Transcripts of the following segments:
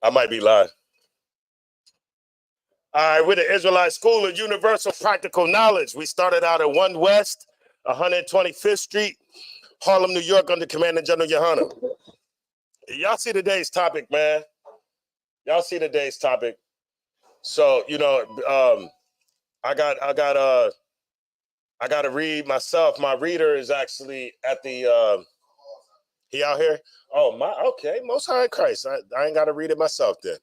I might be lying. All right, we're the Israelite School of Universal Practical Knowledge. We started out at 1 West, 125th Street, Harlem, New York, under Commander General Yohana. Y'all see today's topic, man. Y'all see today's topic. So, you know, I got to read myself. My reader is actually at the he out here. Oh, okay, Most High in Christ. I ain't got to read it myself then.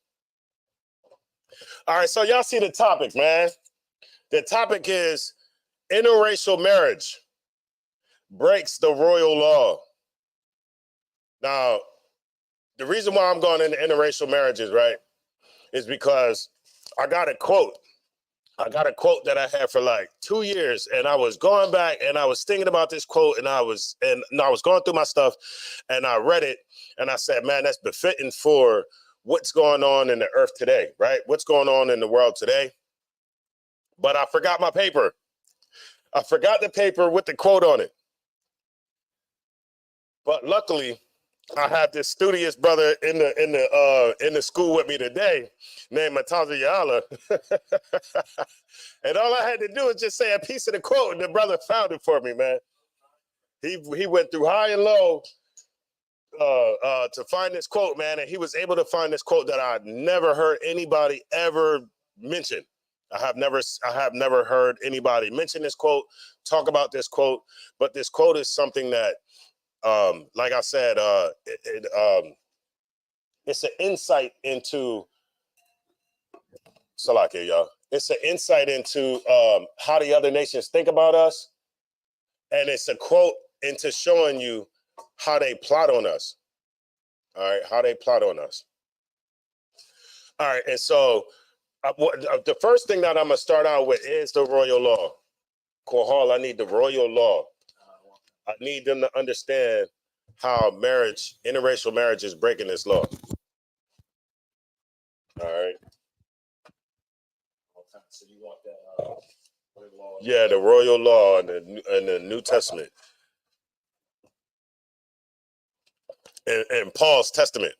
All right, so y'all see the topic, man. The topic is interracial marriage breaks the royal law. Now, the reason why I'm going into interracial marriages, right, is because I got a quote. I got a quote that I had for like 2 years, and I was going back and I was thinking about this quote, and I was going through my stuff, and I read it, and I said, man, that's befitting for what's going on in the earth today, right? What's going on in the world today? But I forgot my paper. I forgot the paper with the quote on it. But luckily, I had this studious brother in the school with me today named Mataza Yala. And all I had to do was just say a piece of the quote, and the brother found it for me, man. He went through high and low to find this quote, man, and he was able to find this quote that I'd never heard anybody ever mention. I have never heard anybody mention this quote, talk about this quote, but this quote is something that, like I said, it's an insight into Salakia, y'all. It's an insight into how the other nations think about us, and it's a quote into showing you how they plot on us. All right, how they plot on us. All right, and so the first thing that I'm gonna start out with is the royal law. Kohal, I need the royal law. I need them to understand how interracial marriage is breaking this law. All right. So you want that? Yeah, the royal law and the New Testament. And Paul's testament.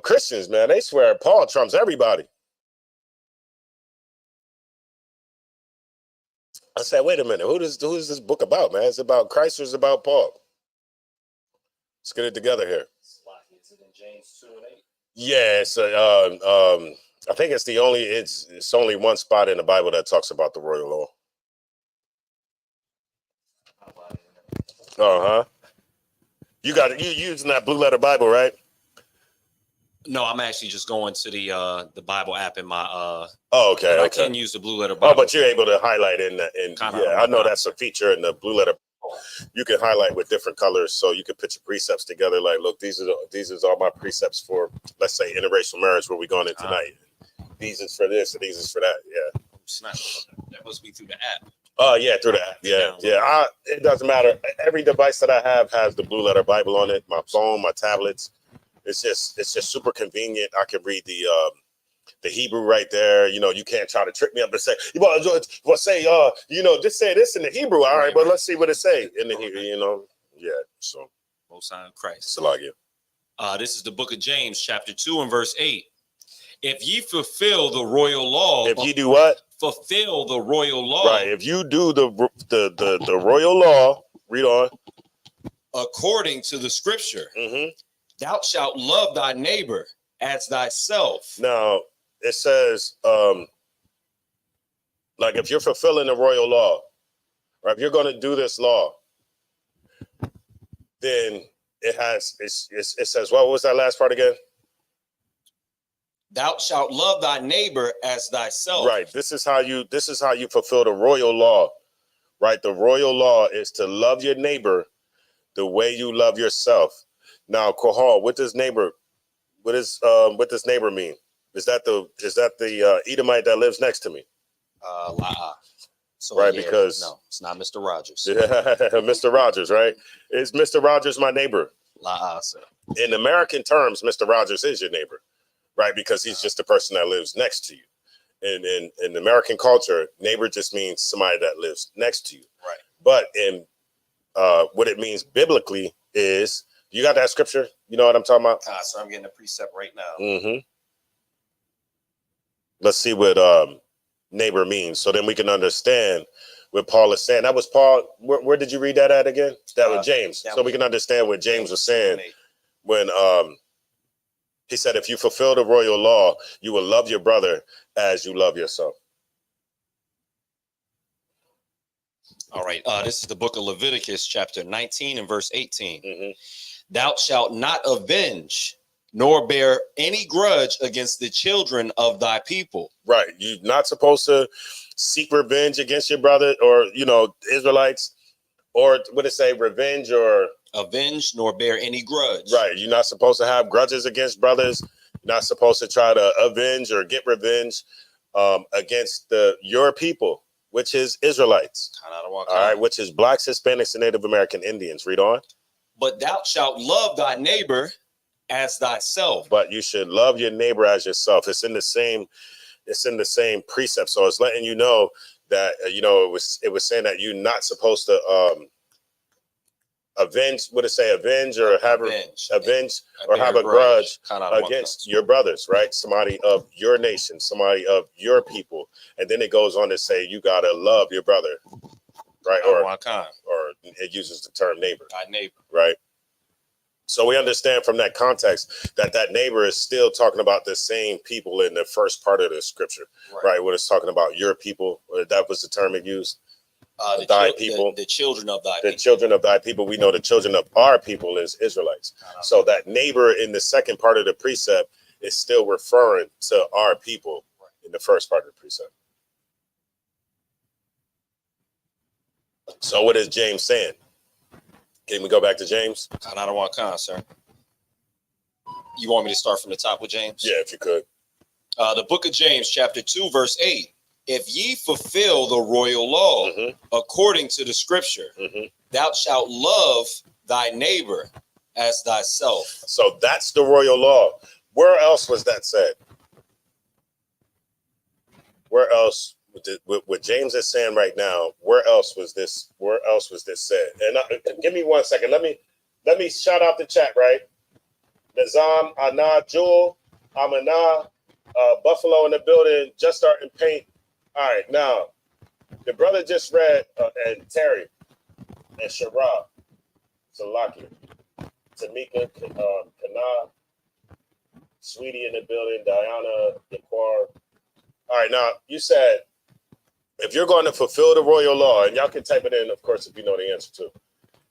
Christians, man, they swear Paul trumps everybody. I said, wait a minute, who is this book about, man? It's about Christ or it's about Paul? Let's get it together here. Is it in James 2:8? Yeah, it's I think it's only one spot in the Bible that talks about the royal law. Uh-huh. You using that Blue Letter Bible, right? No, I'm actually just going to the Bible app in my okay. I can use the Blue Letter Bible. Oh, but you're able to highlight I know that's a feature in the Blue Letter. You can highlight with different colors, so you can put your precepts together. Like, look, these are all my precepts for, let's say, interracial marriage, where we're going in tonight. These is for this, and these is for that. Yeah. That must be through the app. Yeah, through the app. Yeah. It doesn't matter. Every device that I have has the Blue Letter Bible on it. My phone, my tablets. It's just super convenient. I can read the Hebrew right there. You can't try to trick me up and say, just say this in the Hebrew. All right, but let's see what it say in the Hebrew. Yeah. So Most High in Christ. Salakia. This is the book of James, chapter 2 and verse 8. If ye fulfill the royal law, if ye do what? Fulfill the royal law. Right. If you do the royal law, read on. According to the scripture, thou shalt love thy neighbor as thyself. Now it says, like, if you're fulfilling the royal law, or if you're going to do this law, then it says, what was that last part again? Thou shalt love thy neighbor as thyself. Right. This is how you fulfill the royal law. Right. The royal law is to love your neighbor the way you love yourself. Now, Kohal, what does neighbor mean? Is that the Edomite that lives next to me? So, right, yeah, because no, it's not Mr. Rogers. Mr. Rogers, right? Is Mr. Rogers my neighbor? Sir. In American terms, Mr. Rogers is your neighbor, right? Because he's just the person that lives next to you. In American culture, neighbor just means somebody that lives next to you. Right. But in what it means biblically is You got that scripture? You know what I'm talking about? So I'm getting a precept right now. Mm-hmm. Let's see what neighbor means, so then we can understand what Paul is saying. That was Paul. Where did you read that at again? That was James. So we can understand what James was saying when he said, if you fulfill the royal law, you will love your brother as you love yourself. All right. This is the book of Leviticus, chapter 19 and verse 18. Mm-hmm. Thou shalt not avenge nor bear any grudge against the children of thy people. Right. You're not supposed to seek revenge against your brother, or, you know, Israelites, or what it say, revenge or avenge nor bear any grudge. Right. You're not supposed to have grudges against brothers. You're not supposed to try to avenge or get revenge against your people, which is Israelites. All right. Which is blacks, Hispanics, and Native American Indians. Read on. But thou shalt love thy neighbor as thyself. But you should love your neighbor as yourself. It's in the same precept. So it's letting you know that you know, it was saying that you're not supposed to avenge. What it say? Avenge or have a grudge against your brothers, right? Somebody of your nation, somebody of your people, and then it goes on to say you gotta love your brother, right? Or it uses the term neighbor. Thy neighbor, right? So we understand from that context that neighbor is still talking about the same people in the first part of the scripture, right? When it's talking about your people, that was the term it used. Thy people, the children of thy people. The children of thy people. We know the children of our people is Israelites. So that neighbor in the second part of the precept is still referring to our people in the first part of the precept. So what is James saying? Can we go back to James? I don't want to sir. You want me to start from the top with James? Yeah, if you could. The book of James, chapter 2, verse 8. If ye fulfill the royal law according to the scripture, thou shalt love thy neighbor as thyself. So that's the royal law. Where else was that said? Where else? What James is saying right now, where else was this said? And give me 1 second. Let me shout out the chat, right? Nizam, Anna, Jewel, Amana, Buffalo in the building, just starting paint. All right, now the brother just read, and Terry and Sharab, Salaki, Tamika, Kana, Sweetie in the building, Diana, Daquar. All right, now you said, if you're going to fulfill the royal law, and y'all can type it in, of course, if you know the answer to.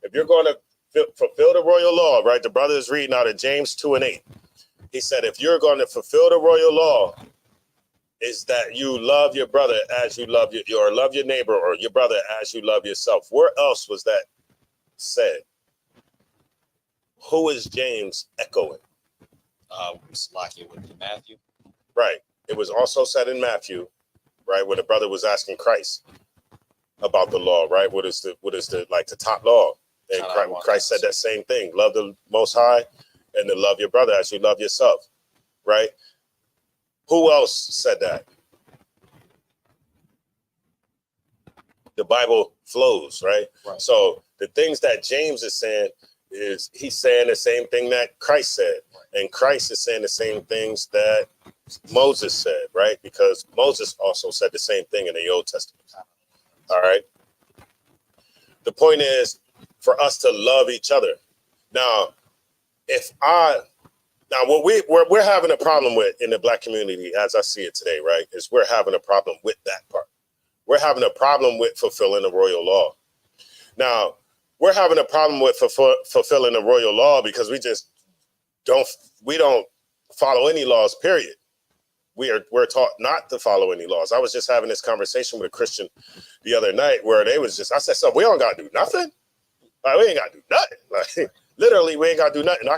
If you're going to fulfill the royal law, right? The brother is reading out of James 2 and 8. He said, if you're going to fulfill the royal law, is that you love your brother as you love or love your neighbor, or your brother as you love yourself. Where else was that said? Who is James echoing? Slacking with Matthew. Right. It was also said in Matthew, right, when the brother was asking Christ about the law, right? What is the like the top law? And Christ said that same thing: love the Most High, and to love your brother as you love yourself, right? Who else said that? The Bible flows, right? So the things that James is saying is he's saying the same thing that Christ said, and Christ is saying the same things that Moses said, right? Because Moses also said the same thing in the Old Testament. All right. The point is for us to love each other. Now, what we're having a problem with in the Black community, as I see it today, right, is we're having a problem with that part. We're having a problem with fulfilling the royal law. Now, we're having a problem with fulfilling the royal law because we don't follow any laws, period. We're taught not to follow any laws. I was just having this conversation with a Christian the other night where I said, so we don't got to do nothing. Like, we ain't got to do nothing. Like, literally, we ain't got to do nothing.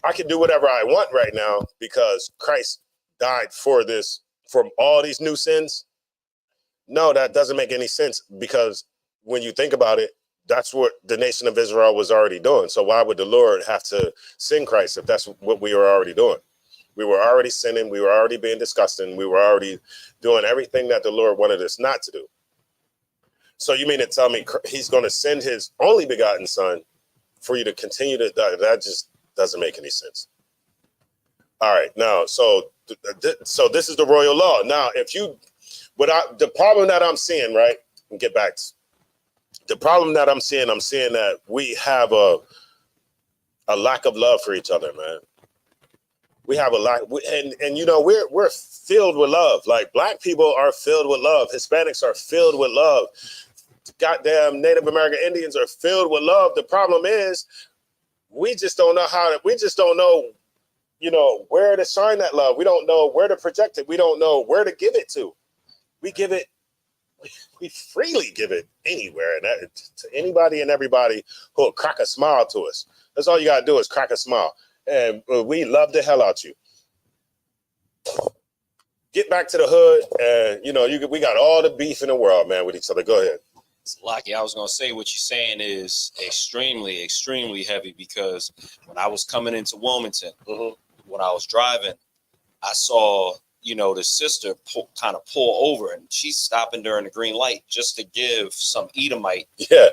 I can do whatever I want right now because Christ died for all these new sins. No, that doesn't make any sense, because when you think about it, that's what the nation of Israel was already doing. So why would the Lord have to send Christ if that's what we were already doing? We were already sinning. We were already being disgusting. We were already doing everything that the Lord wanted us not to do. So you mean to tell me he's going to send his only begotten son for you to continue to, that just doesn't make any sense. All right, now, so this is the royal law. Now, the problem that I'm seeing, right, and get back to the problem that I'm seeing that we have a lack of love for each other, man. We have a lack, and you know, we're filled with love. Like Black people are filled with love. Hispanics are filled with love. Goddamn Native American Indians are filled with love. The problem is we just don't know you know, where to shine that love. We don't know where to project it. We don't know where to give it to. We freely give it anywhere, and that, to anybody and everybody who will crack a smile to us. That's all you gotta do is crack a smile, and we love the hell out you. Get back to the hood, and you know, we got all the beef in the world, man, with each other. Go ahead. Lucky, I was gonna say what you're saying is extremely, extremely heavy, because when I was coming into Wilmington, when I was driving, I saw, you know, the sister kind of pull over, and she's stopping during the green light just to give some Edomite,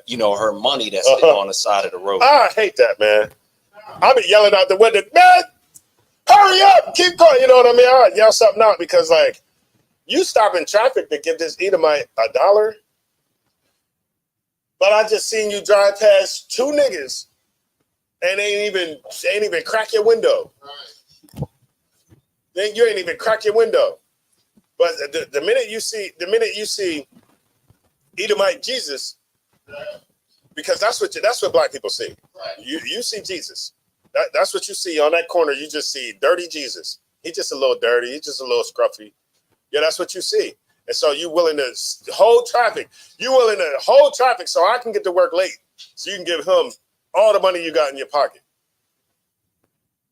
you know, her money that's sitting on the side of the road. I hate that, man. I be yelling out the window, man, hurry up, keep going. You know what I mean? I yell something out because, like, you stop in traffic to give this Edomite $1, but I just seen you drive past 2 niggas and ain't even crack your window. Then you ain't even crack your window. But the minute you see Edomite Jesus, because that's what Black people see. You see Jesus. That's what you see on that corner. You just see dirty Jesus. He's just a little dirty. He's just a little scruffy. Yeah, that's what you see. And so you willing to hold traffic. You willing to hold traffic so I can get to work late, so you can give him all the money you got in your pocket.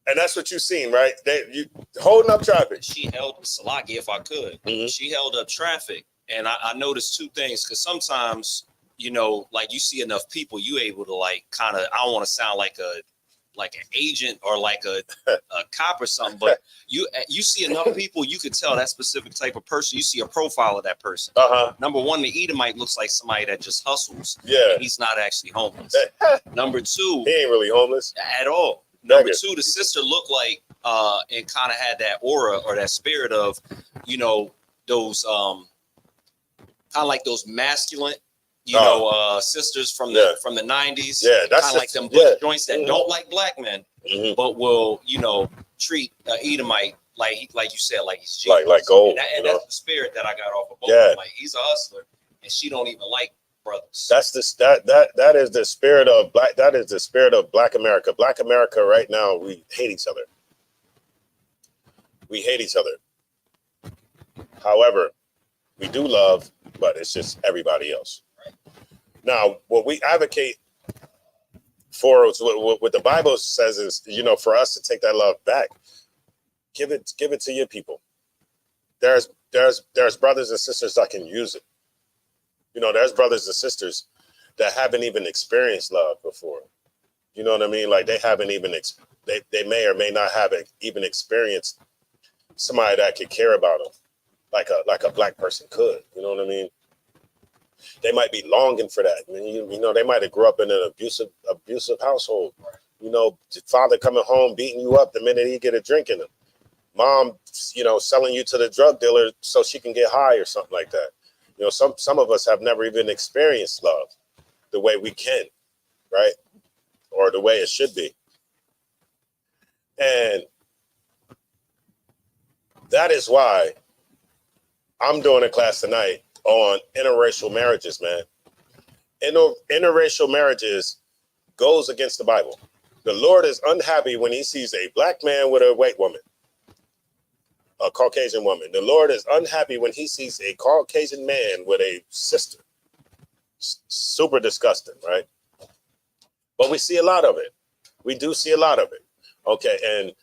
And that's what you seen, right? You holding up traffic. She held Salaki, if I could. She held up traffic, and I noticed 2 things, because sometimes, you know, like you see enough people, you able to like kind of, I don't want to sound like an agent or like a cop or something, but you see enough people, you could tell that specific type of person. You see a profile of that person. Number 1, the Edomite looks like somebody that just hustles. Yeah, and he's not actually homeless. Number 2, he ain't really homeless at all. Number 2, the sister looked like and kind of had that aura or that spirit of, you know, those kind of like those masculine, you know, sisters from the 90s. Yeah, that's kind of like them bush joints that don't like Black men, but will, you know, treat Edomite like you said, like he's Jesus. like gold. And that's the spirit that I got off of both of them. Like, he's a hustler, and she don't even like brothers. That is the spirit of Black. That is the spirit of Black America. Black America right now, we hate each other. We hate each other. However, we do love, but it's just everybody else. Now, what we advocate for, what the Bible says is, you know, for us to take that love back, give it to your people. There's brothers and sisters that can use it. You know, there's brothers and sisters that haven't even experienced love before. You know what I mean? Like, they haven't even, they may or may not have even experienced somebody that could care about them like a Black person could. You know what I mean? They might be longing for that. I mean, you know, they might have grew up in an abusive household. You know, father coming home beating you up the minute he get a drink in him. Mom, you know, selling you to the drug dealer so she can get high or something like that. You know, some of us have never even experienced love the way we can, right? Or the way it should be. And that is why I'm doing a class tonight on interracial marriages, man. Interracial marriages goes against the Bible. The Lord is unhappy when he sees a Black man with a white woman, a Caucasian woman. The Lord is unhappy when he sees a Caucasian man with a sister. Super disgusting, right? But we see a lot of it. We do see a lot of it. Okay, and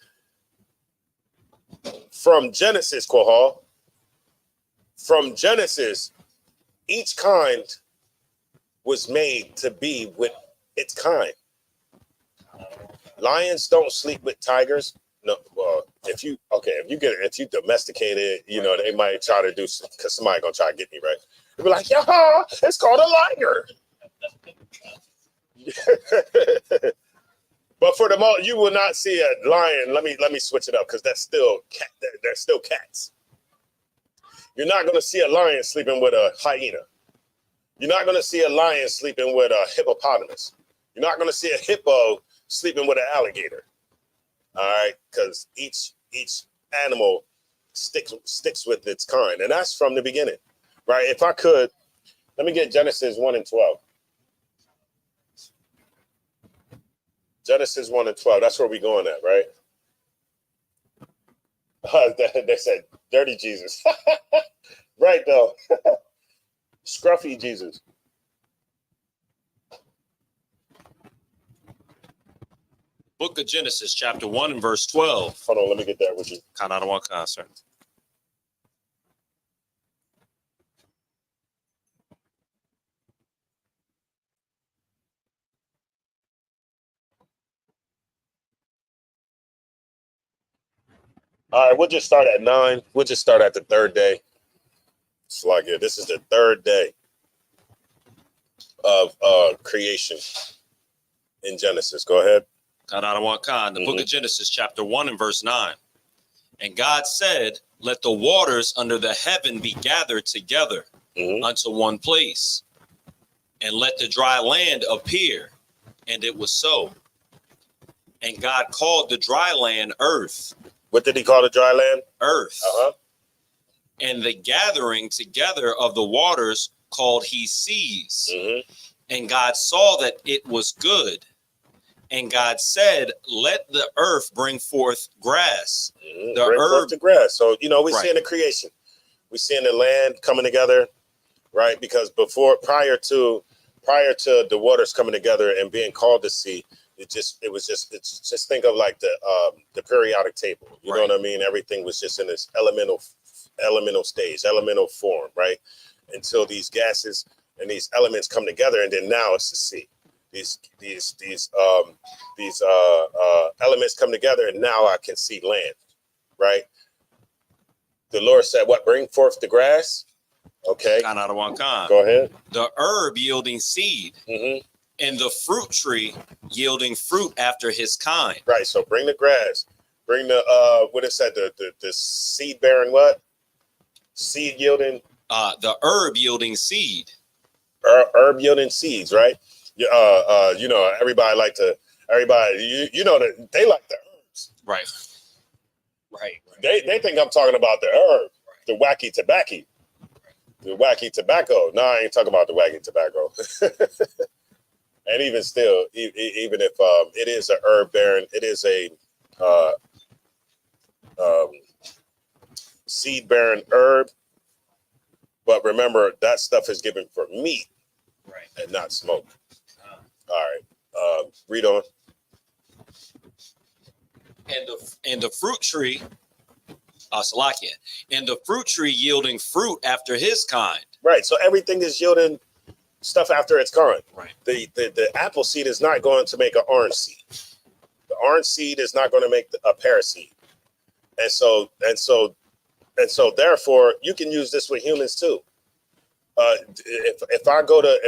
from Genesis, Kohal, from Genesis, each kind was made to be with its kind. Lions don't sleep with tigers. No, well, if you domesticate it, you know, they might try to do, because somebody gonna try to get me, right? They'll be like, yeah, it's called a liger. But for the most, you will not see a lion. Let me switch it up because that's still cat. They're still cats. You're not going to see a lion sleeping with a hyena. You're not going to see a lion sleeping with a hippopotamus. You're not going to see a hippo sleeping with an alligator. All right, because each animal sticks with its kind, and that's from the beginning, right? If I could, let me get Genesis 1 and 12. Genesis 1 and 12. That's where we're going at, right? They said dirty Jesus. Right, though. Scruffy Jesus. Book of Genesis, chapter 1 and verse 12. Hold on, let me get that with you. Kanadawan concert. All right, we'll just start at 9. We'll just start at the third day. It's like, yeah, this is the third day of creation in Genesis. Go ahead. Kanadawan Khan, the book of Genesis, chapter 1 and verse 9. And God said, let the waters under the heaven be gathered together unto one place, and let the dry land appear. And it was so. And God called the dry land earth. What did he call the dry land? Earth. And the gathering together of the waters called he seas. And God saw that it was good. And God said, let the earth bring forth grass. The bring herb forth the grass. So, you know, we're seeing the creation. We're seeing the land coming together, right? Because prior to the waters coming together and being called the sea, it's just think of like the periodic table. You know what I mean? Everything was just in this elemental stage, elemental form, right? Until these gases and these elements come together, and then now it's the sea. These elements come together, and now I can see land, right? The Lord said, "What? Bring forth the grass." Okay. Go ahead. The herb yielding seed. And the fruit tree yielding fruit after his kind. Right. So bring the grass, bring the what is that? The seed bearing what? Seed yielding. The herb yielding seed. Herb yielding seeds, right? You know, everybody you know that they like the herbs. Right. They think I'm talking about the herb, the wacky tobacco. The wacky tobacco. No, I ain't talking about the wacky tobacco. And even still, even if it is a herb bearing, it is a seed bearing herb. But remember, that stuff is given for meat, and not smoke. All right, read on. And the fruit tree, Salakia, and the fruit tree yielding fruit after his kind. Right. So everything is yielding stuff after its kind. Right. The apple seed is not going to make an orange seed. The orange seed is not going to make a pear seed. And so therefore you can use this with humans too. If I go to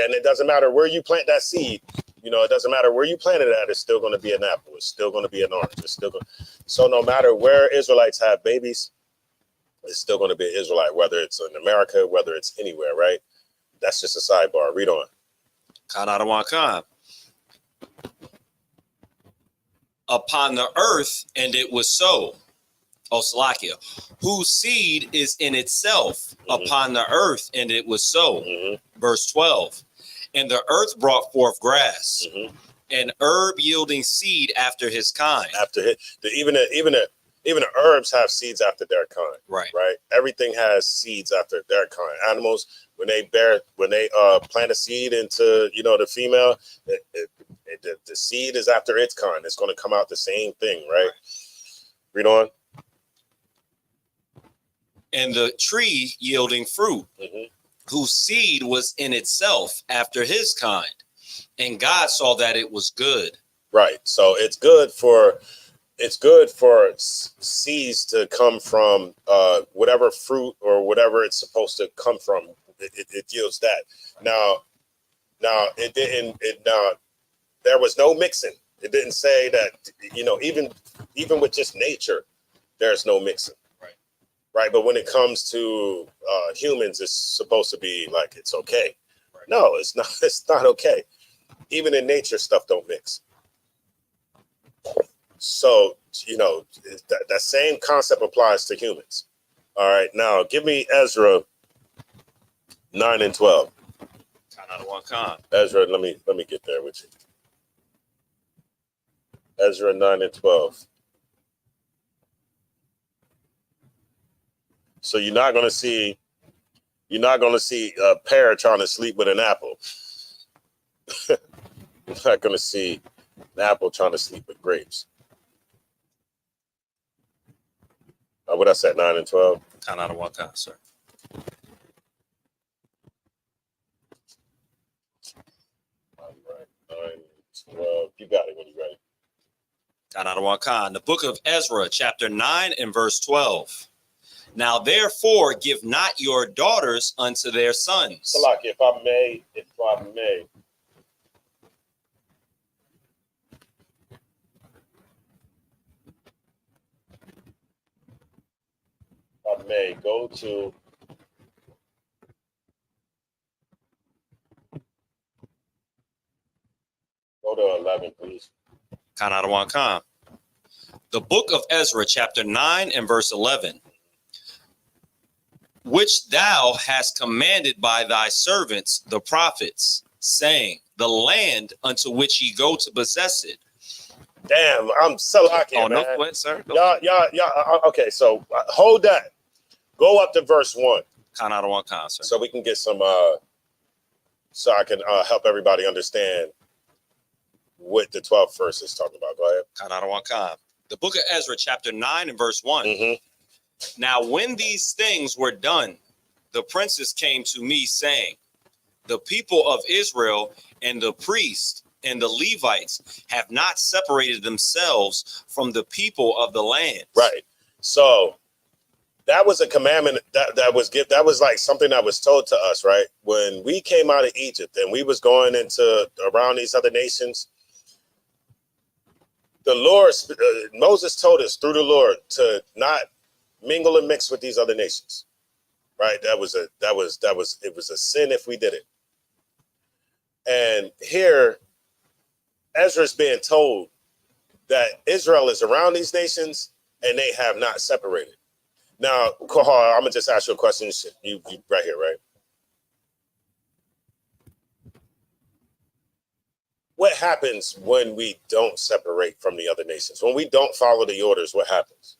and it doesn't matter where you plant that seed, you know, it doesn't matter where you plant it at, it's still going to be an apple. It's still going to be an orange. So no matter where Israelites have babies, it's still going to be an Israelite, whether it's in America, whether it's anywhere, right? That's just a sidebar. Read on. Khan. Upon the earth, and it was so. Salakia, whose seed is in itself upon the earth, and it was so. Verse 12. And the earth brought forth grass, and herb yielding seed after his kind. Even the herbs have seeds after their kind. Right. Everything has seeds after their kind. Animals, when they plant a seed into, you know, the female, the seed is after its kind. It's going to come out the same thing, right? Read on. And the tree yielding fruit, whose seed was in itself after his kind. And God saw that it was good. Right. So it's good for seeds to come from whatever fruit or whatever it's supposed to come from. It yields that. Now Now it didn't. There was no mixing. It didn't say that, even with just nature, there's no mixing. Right. But when it comes to humans, it's supposed to be like it's okay. Right. No, it's not. It's not okay. Even in nature, stuff don't mix. So, that same concept applies to humans. All right. Now, give me Ezra 9 and 12. Ezra, let me get there with you. Ezra 9 and 12. So you're not gonna see a pear trying to sleep with an apple. You're not gonna see an apple trying to sleep with grapes. What I said, 9 and 12. Kind out of one kind, sir. All right, 9 and 12. You got it when you're ready. Kind out of one kind. The book of Ezra, chapter 9 and verse 12. Now, therefore, give not your daughters unto their sons. Salaki, if I may. Go to Go to 11, please. Kind out of one kind. The book of Ezra, chapter 9 and verse 11. Which thou hast commanded by thy servants, the prophets, saying, the land unto which ye go to possess it. Damn, I'm so lucky. Oh, man. no sweat, sir. Yeah. Okay, so hold that. Go up to verse 1. Kind out of one kind, sir. So we can get some, so I can help everybody understand what the 12th verse is talking about. Go ahead. Kind out of one kind. The book of Ezra, chapter 9 and verse 1. Mm-hmm. Now, when these things were done, the princes came to me, saying, the people of Israel and the priests and the Levites have not separated themselves from the people of the land. Right. So that was a commandment that was like something that was told to us, right? When we came out of Egypt and we was going into around these other nations, the Lord, Moses told us through the Lord to not mingle and mix with these other nations, right? It was a sin if we did it. And here, Ezra's being told that Israel is around these nations and they have not separated. Now, Kohar, I'm gonna just ask you a question. You right here, right? What happens when we don't separate from the other nations? When we don't follow the orders, what happens?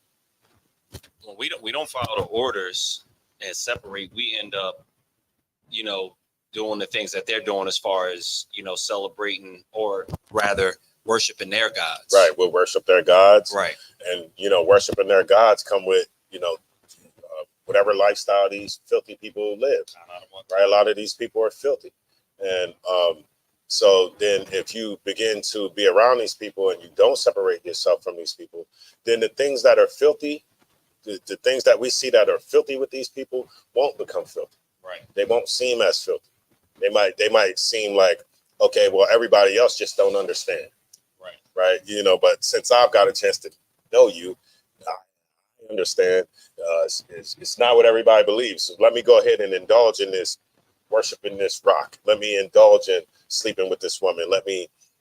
When we don't follow the orders and separate, we end up, doing the things that they're doing as far as, celebrating or rather worshiping their gods. Right. We'll worship their gods. Right. And, worshiping their gods come with, whatever lifestyle these filthy people live. Right. A lot of these people are filthy. And so then if you begin to be around these people and you don't separate yourself from these people, then the things that are filthy, the things that we see that are filthy with these people won't become filthy. Right. They won't seem as filthy. They might seem like, okay, well, everybody else just don't understand. Right. Right. But since I've got a chance to know you, I understand. It's not what everybody believes. So let me go ahead and indulge in this, worshiping this rock. Let me indulge in sleeping with this woman.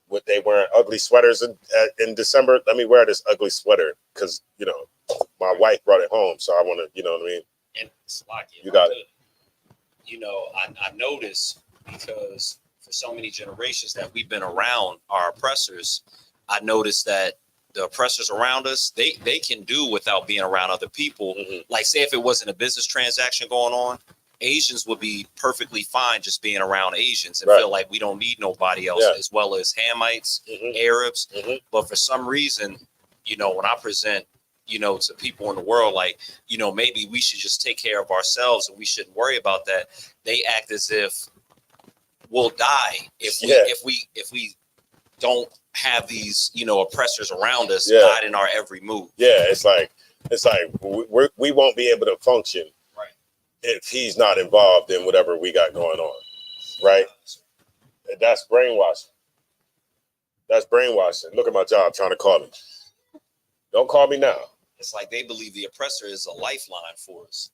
What they wearing ugly sweaters in December. Let me wear this ugly sweater because, my wife brought it home. So I want to, you know what I mean? And it's like, you got it. I noticed because for so many generations that we've been around our oppressors, I noticed that the oppressors around us, they can do without being around other people. Mm-hmm. Like, say, if it wasn't a business transaction going on, Asians would be perfectly fine just being around Asians and feel like we don't need nobody else, as well as Hamites, Arabs. Mm-hmm. But for some reason, when I present, to people in the world, like, maybe we should just take care of ourselves and we shouldn't worry about that. They act as if we'll die if we don't have these, oppressors around us guiding our every move. Yeah, it's like we won't be able to function if he's not involved in whatever we got going on, right? That's brainwashing. That's brainwashing. Look at my job trying to call me. Don't call me now. It's like they believe the oppressor is a lifeline for us.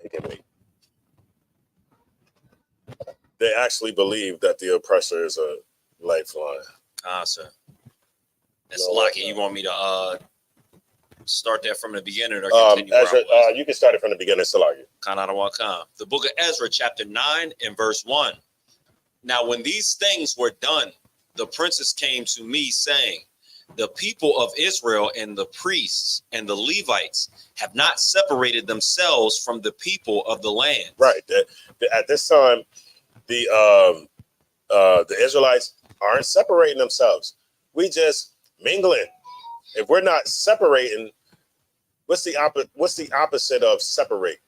They can wait. They actually believe that the oppressor is a lifeline. Sir. That's lucky. You want me to start that from the beginning or continue? Ezra, you can start it from the beginning, Salaki. The book of Ezra, chapter 9 and verse 1. Now, when these things were done, the princes came to me saying, the people of Israel and the priests and the Levites have not separated themselves from the people of the land. Right. At this time, the Israelites aren't separating themselves. We just mingling. If we're not separating, what's the opposite of separate?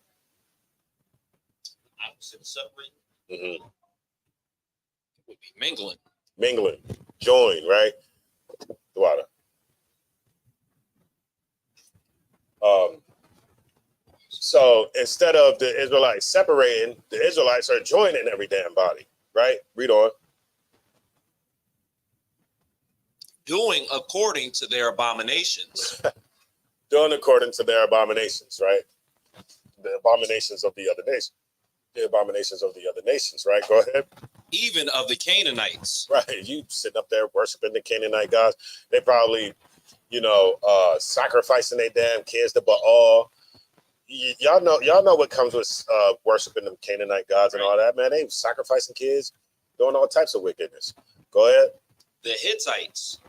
Opposite of separate? Mm-hmm. It would be mingling. Mingling. Join, right? The water. So instead of the Israelites separating, the Israelites are joining every damn body, right? Read on. Doing according to their abominations. Doing according to their abominations, right? The abominations of the other nations. The abominations of the other nations, right? Go ahead. Even of the Canaanites. Right. You sitting up there worshiping the Canaanite gods. They probably, sacrificing their damn kids to Baal. Y'all know what comes with worshiping the Canaanite gods and all that, man. They sacrificing kids, doing all types of wickedness. Go ahead. The Hittites,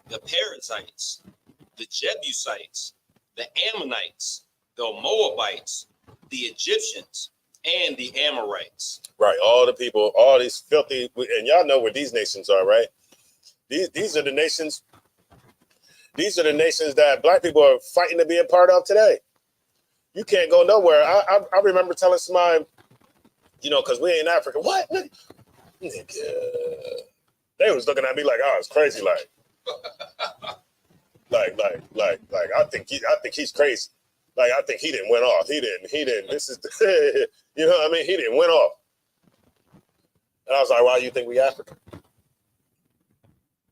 the Perizzites, the Jebusites, the Ammonites, the Moabites, the Egyptians, and the Amorites. Right. All the people, all these filthy, and y'all know where these nations are, right? These are the nations. These are the nations that black people are fighting to be a part of today. You can't go nowhere. I remember telling somebody, because we ain't Africa. What? Nigga. They was looking at me like I was crazy, like I think he's crazy. Like I think he didn't went off. He didn't. This is you know what I mean? He didn't went off. And I was like, why do you think we African?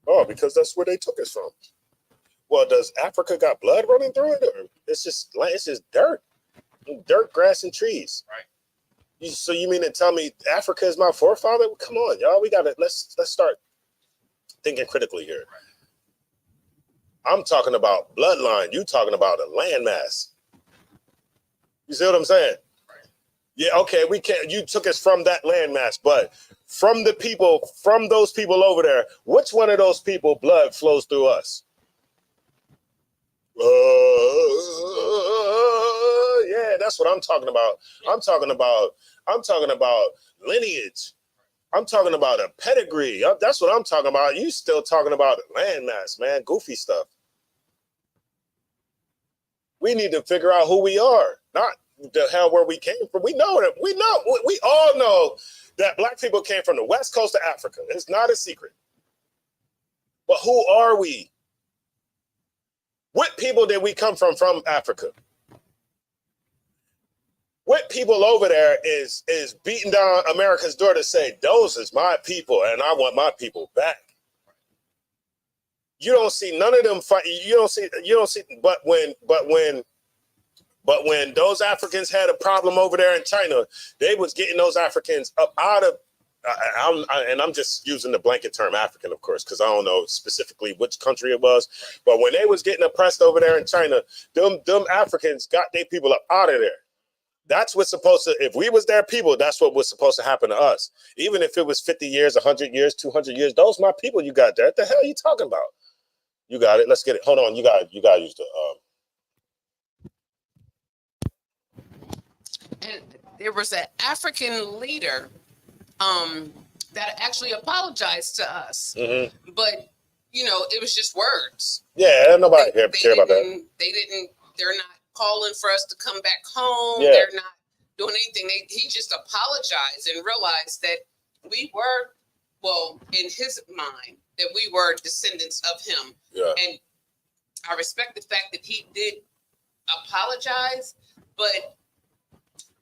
Oh, because that's where they took us from. Well, does Africa got blood running through it, or it's just dirt, grass, and trees? Right. So you mean to tell me Africa is my forefather? Come on, y'all. We got to let's start thinking critically here. Right. I'm talking about bloodline. You talking about a landmass. You see what I'm saying? Right. Yeah. Okay. We can't. You took us from that landmass, but from the people, from those people over there, which one of those people blood flows through us? Yeah, that's what I'm talking about. I'm talking about lineage. I'm talking about a pedigree. That's what I'm talking about. You still talking about landmass, man. Goofy stuff. We need to figure out who we are, not the hell where we came from. We all know that black people came from the west coast of Africa. It's not a secret. But who are we? What people did we come from Africa? What people over there is beating down America's door to say, those is my people and I want my people back. You don't see none of them fight. You don't see, but when those Africans had a problem over there in China, they was getting those Africans up out of, I'm just using the blanket term African, of course, because I don't know specifically which country it was. But when they was getting oppressed over there in China, them Africans got their people up out of there. That's what's supposed to, if we was their people, that's what was supposed to happen to us. Even if it was 50 years, 100 years, 200 years, those my people you got there. What the hell are you talking about? You got it. Let's get it. Hold on. You got to use the. And there was an African leader that actually apologized to us. Mm-hmm. But, it was just words. Yeah, nobody care about that. They're not calling for us to come back home. Yeah. They're not doing anything. He just apologized and realized that we were, in his mind, that we were descendants of him. Yeah. And I respect the fact that he did apologize, but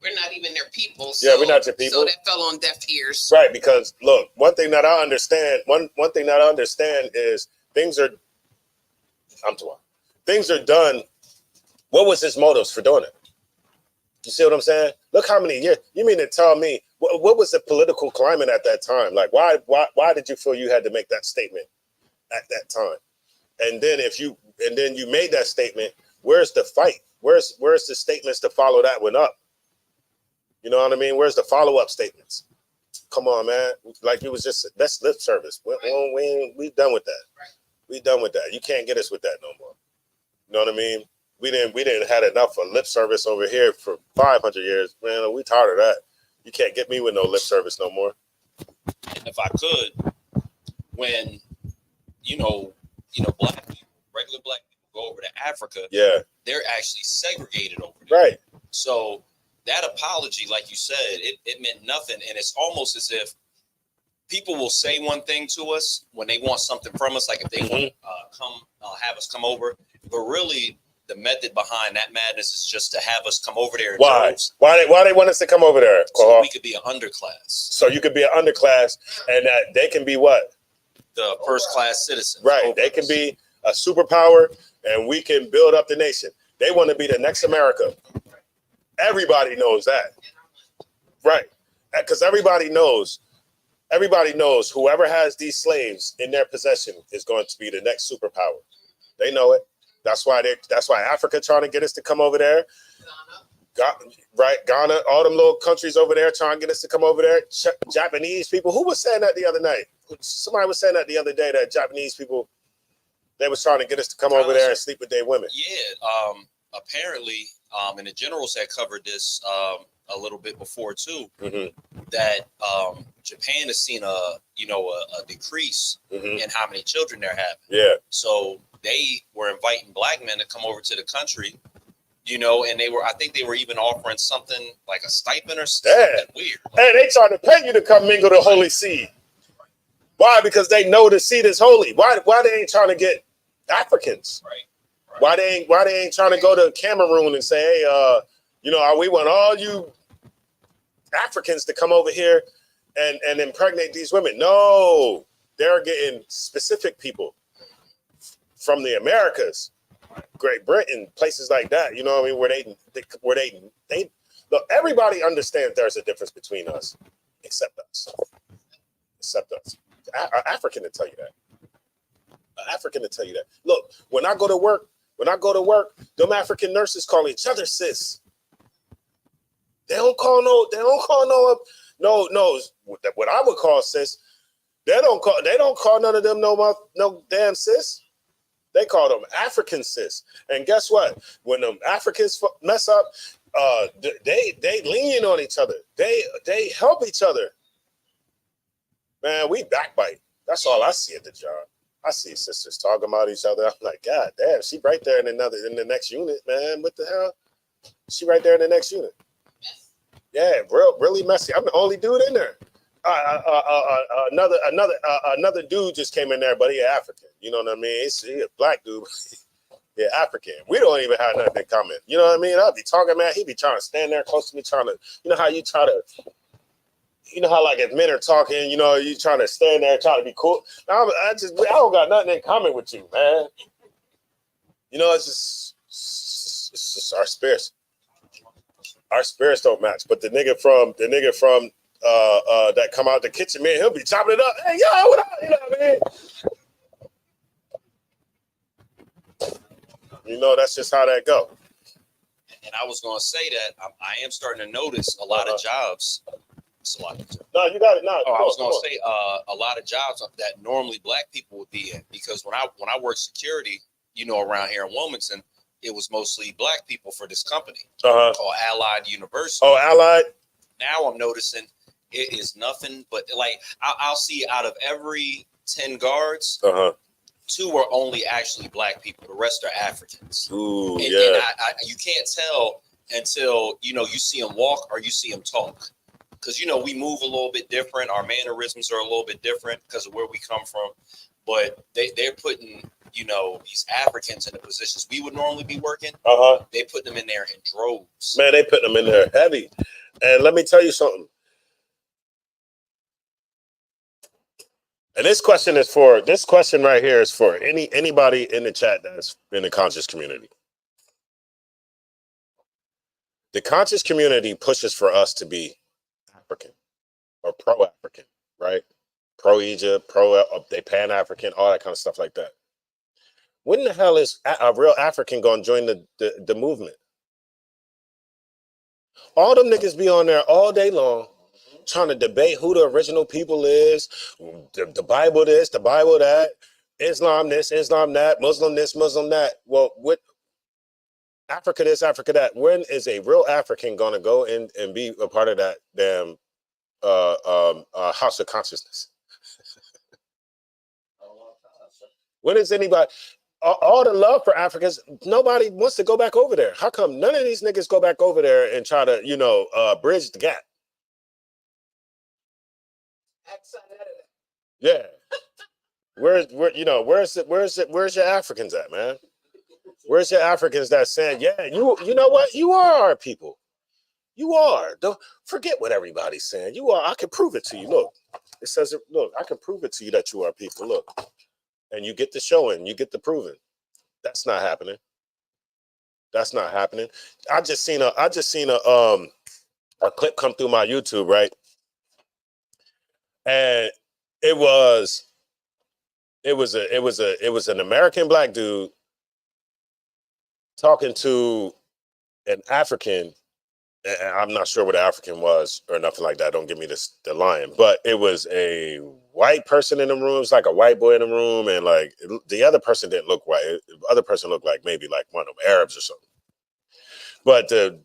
We're not even their people. Yeah, we're not your people. So that fell on deaf ears. Right, because look, one thing that I understand is things are done. What was his motives for doing it? You see what I'm saying? Look how many years. You mean to tell me what was the political climate at that time? Like, why did you feel you had to make that statement at that time? And then you made that statement, where's the fight? Where's the statements to follow that one up? You know what I mean? Where's the follow-up statements? Come on, man. Like, it was just, that's lip service. We done with that. We done with that. You can't get us with that no more. You know what I mean? We didn't had enough of lip service over here for 500 years. Man, we tired of that. You can't get me with no lip service no more. And if I could, when black people, regular black people go over to Africa, yeah, they're actually segregated over there. Right. So that apology, like you said, it meant nothing. And it's almost as if people will say one thing to us when they want something from us, like if they want to have us come over, but really the method behind that madness is just to have us come over there. Why they want us to come over there? So we could be an underclass. So you could be an underclass, and that they can be what? The first class citizens. Right. They can be a superpower, and we can build up the nation. They want to be the next America. Everybody knows that. Right. Because everybody knows whoever has these slaves in their possession is going to be the next superpower. They know it. That's why Africa trying to get us to come over there. Ghana, all them little countries over there trying to get us to come over there. Japanese people. Who was saying that the other night? Somebody was saying that the other day, that Japanese people, they was trying to get us to come over there and sleep with their women. Yeah. Apparently, and the generals had covered this a little bit before too, that Japan has seen a decrease in how many children they're having. Yeah. So they were inviting black men to come over to the country, and I think they were even offering something like a stipend or something weird. Hey, they trying to pay you to come mingle the holy seed. Why? Because they know the seed is holy. Why they ain't trying to get Africans? Right. Why they ain't trying to go to Cameroon and say, hey, we want all you Africans to come over here and impregnate these women. No, they're getting specific people from the Americas, Great Britain, places like that. You know what I mean? Where they look. Everybody understands there's a difference between us, except us. African to tell you that. African to tell you that. Look, when I go to work, them African nurses call each other sis. They don't call what I would call sis. They don't call none of them no damn sis. They call them African sis. And guess what? When them Africans mess up, they lean on each other. They help each other. Man, we backbite. That's all I see at the job. I see sisters talking about each other. I'm like, God damn, she right there in the next unit, man. What the hell? She right there in the next unit. Yeah, really messy. I'm the only dude in there. Another dude just came in there, but he African. You know what I mean? He a black dude. Yeah, African. We don't even have nothing in common. You know what I mean? I'll be talking, man. He be trying to stand there close to me, trying to, how you try to, how like if men are talking, you trying to stand there, trying to be cool. I don't got nothing in common with you, man. It's just our spirits. Our spirits don't match. But the nigga from that come out the kitchen, man, he'll be chopping it up. Hey, yo, what up? You know what I mean? That's just how that go. And I was going to say that I am starting to notice a lot of jobs. No, you got it. No, I was going to say a lot of jobs that normally black people would be in, because when I worked security, around here in Wilmington, it was mostly black people for this company called Allied University. Oh, Allied. Now I'm noticing it is nothing but like I'll see out of every 10 guards, 2 are only actually black people. The rest are Africans. Ooh, and yeah. And you can't tell until you see them walk or you see them talk. Because, we move a little bit different. Our mannerisms are a little bit different because of where we come from. But they're putting, you know, these Africans in the positions we would normally be working, they put them in there in droves. Man, they put them in there heavy. And let me tell you something. And this question right here is for anybody in the chat that's in the conscious community. The conscious community pushes for us to be African or pro-African, right? Pro-Egypt, they Pan-African, all that kind of stuff like that. When the hell is a real African going to join the movement? All them niggas be on there all day long trying to debate who the original people is, the Bible this, the Bible that, Islam this, Islam that, Muslim this, Muslim that. Well, what Africa this, Africa that. When is a real African going to go in and be a part of that damn house of consciousness? When is anybody? All the love for Africans, nobody wants to go back over there. How come none of these niggas go back over there and try to, bridge the gap? Yeah. Where's your Africans at, man? Where's your Africans that saying, yeah, you know what? You are our people. You are. Don't forget what everybody's saying. You are. I can prove it to you. Look, it says it. Look, I can prove it to you that you are people. Look. And you get the showing, you get the proving. That's not happening. That's not happening. I just seen a clip come through my YouTube, right? And it was an American black dude talking to an African. I'm not sure what the African was or nothing like that. Don't give me the lying, but it was a white person in the room. It was like a white boy in the room, and like the other person didn't look white. The other person looked like maybe like one of them Arabs or something. But the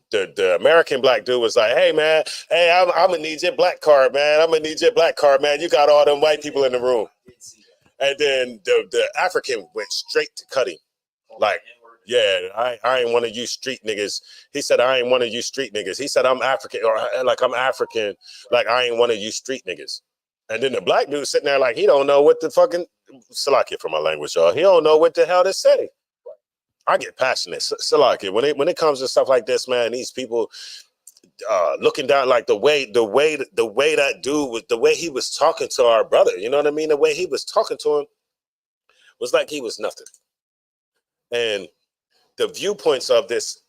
American black dude was like, "Hey man, hey, I'm gonna need your black card, man. I'm gonna need your black card, man. You got all them white people in the room." And then the African went straight to cutting, like. Yeah, I ain't one of you street niggas. He said, I ain't one of you street niggas. He said, I'm African, or like I'm African, like I ain't one of you street niggas. And then the black dude sitting there like he don't know what the fucking, Salakia for my language, y'all. He don't know what the hell to say. I get passionate, Salakia. When it comes to stuff like this, man, these people looking down, like the way that dude was, the way he was talking to our brother, you know what I mean? The way he was talking to him was like he was nothing. And the viewpoints of this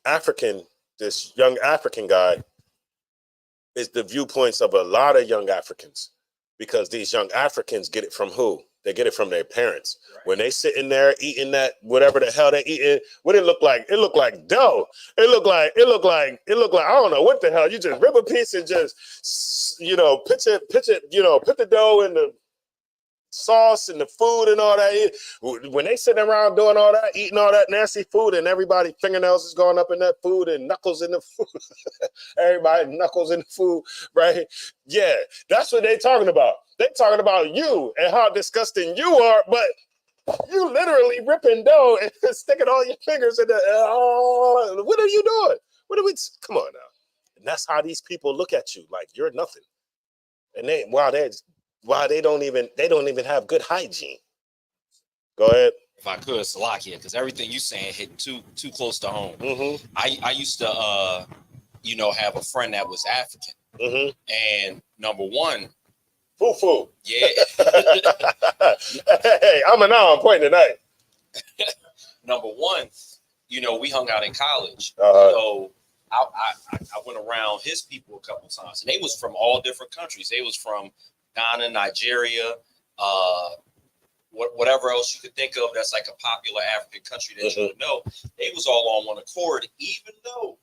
young African guy is the viewpoints of a lot of young Africans, because these young Africans get it from who? They get it from their parents. Right. When they sitting there eating that, whatever the hell they eating, what it look like? It looked like dough. It looked like, I don't know what the hell. You just rip a piece and just, put the dough in the sauce and the food and all that. When they sitting around doing all that, eating all that nasty food, and everybody fingernails is going up in that food and knuckles in the food. Everybody knuckles in the food, right? Yeah, that's what they talking about. They talking about you and how disgusting you are, but you literally ripping dough and sticking all your fingers in the. What are you doing? Come on now. And that's how these people look at you, like you're nothing. And they don't even have good hygiene. Go ahead. If I could, Salakia, because everything you saying hitting too close to home. Mm-hmm. I used to have a friend that was African. Mm-hmm. And number one, Foo. Yeah. Hey, I'm on point tonight. Number one, we hung out in college. So I went around his people a couple of times, and they was from all different countries. They was from Ghana, Nigeria, whatever else you could think of that's like a popular African country that you would know. They was all on one accord, even though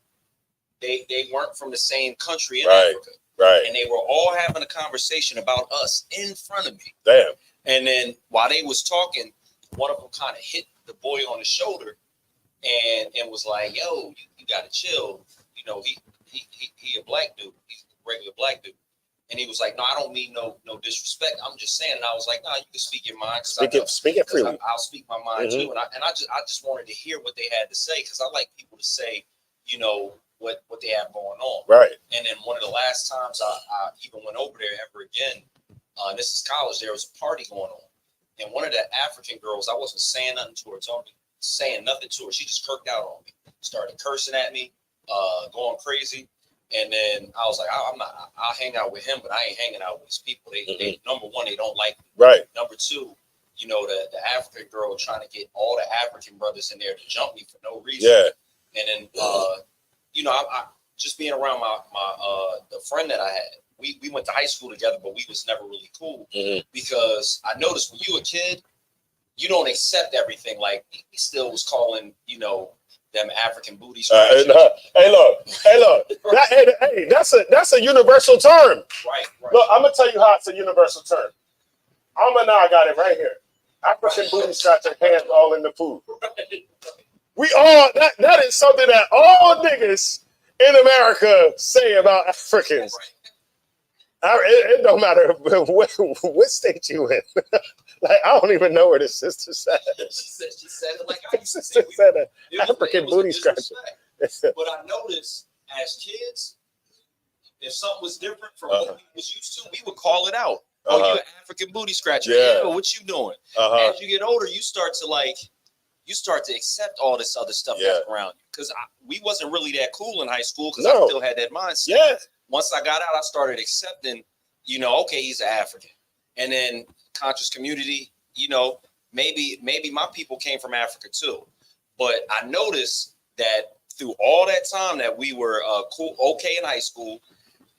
they weren't from the same country in Africa. Right. And they were all having a conversation about us in front of me. Damn. And then while they was talking, one of them kind of hit the boy on the shoulder and was like, "Yo, you gotta chill. He a black dude. He's a regular black dude." And he was like, "No, I don't mean no disrespect. I'm just saying." And I was like, "No, you can speak your mind. Speak it freely. I'll speak my mind too." And I just wanted to hear what they had to say, because I like people to say, what they have going on. Right. And then one of the last times I even went over there ever again, this is college, there was a party going on. And one of the African girls, I wasn't saying nothing to her, saying nothing to her. She just kirked out on me, started cursing at me, going crazy. And then I was like, I'll hang out with him, but I ain't hanging out with these people. They number one, they don't like me. Right. Number two, you know, the African girl trying to get all the African brothers in there to jump me for no reason. Yeah. And then, you know, I just being around my the friend that I had. We went to high school together, but we was never really cool because I noticed when you a kid, you don't accept everything. Like he still was calling, you know, them African booty scratchers. Hey, look. Hey, that's a universal term. Right. Look, I'm gonna tell you how it's a universal term. I got it right here. African booty scratcher, hands all in the food. We all that is something that all niggas in America say about Africans. It don't matter what state you in. Like I don't even know where the sister said. She said it like I used to say. Said African booty scratcher. But I noticed as kids, if something was different from what we was used to, we would call it out. Oh, you an African booty scratcher. Yeah, what you doing? As you get older, you start to accept all this other stuff that's around you. Because we wasn't really that cool in high school because I still had that mindset. Yeah. Once I got out, I started accepting, you know, okay, he's an African. And then conscious community, you know, maybe my people came from Africa too. But I noticed that through all that time that we were cool, okay in high school,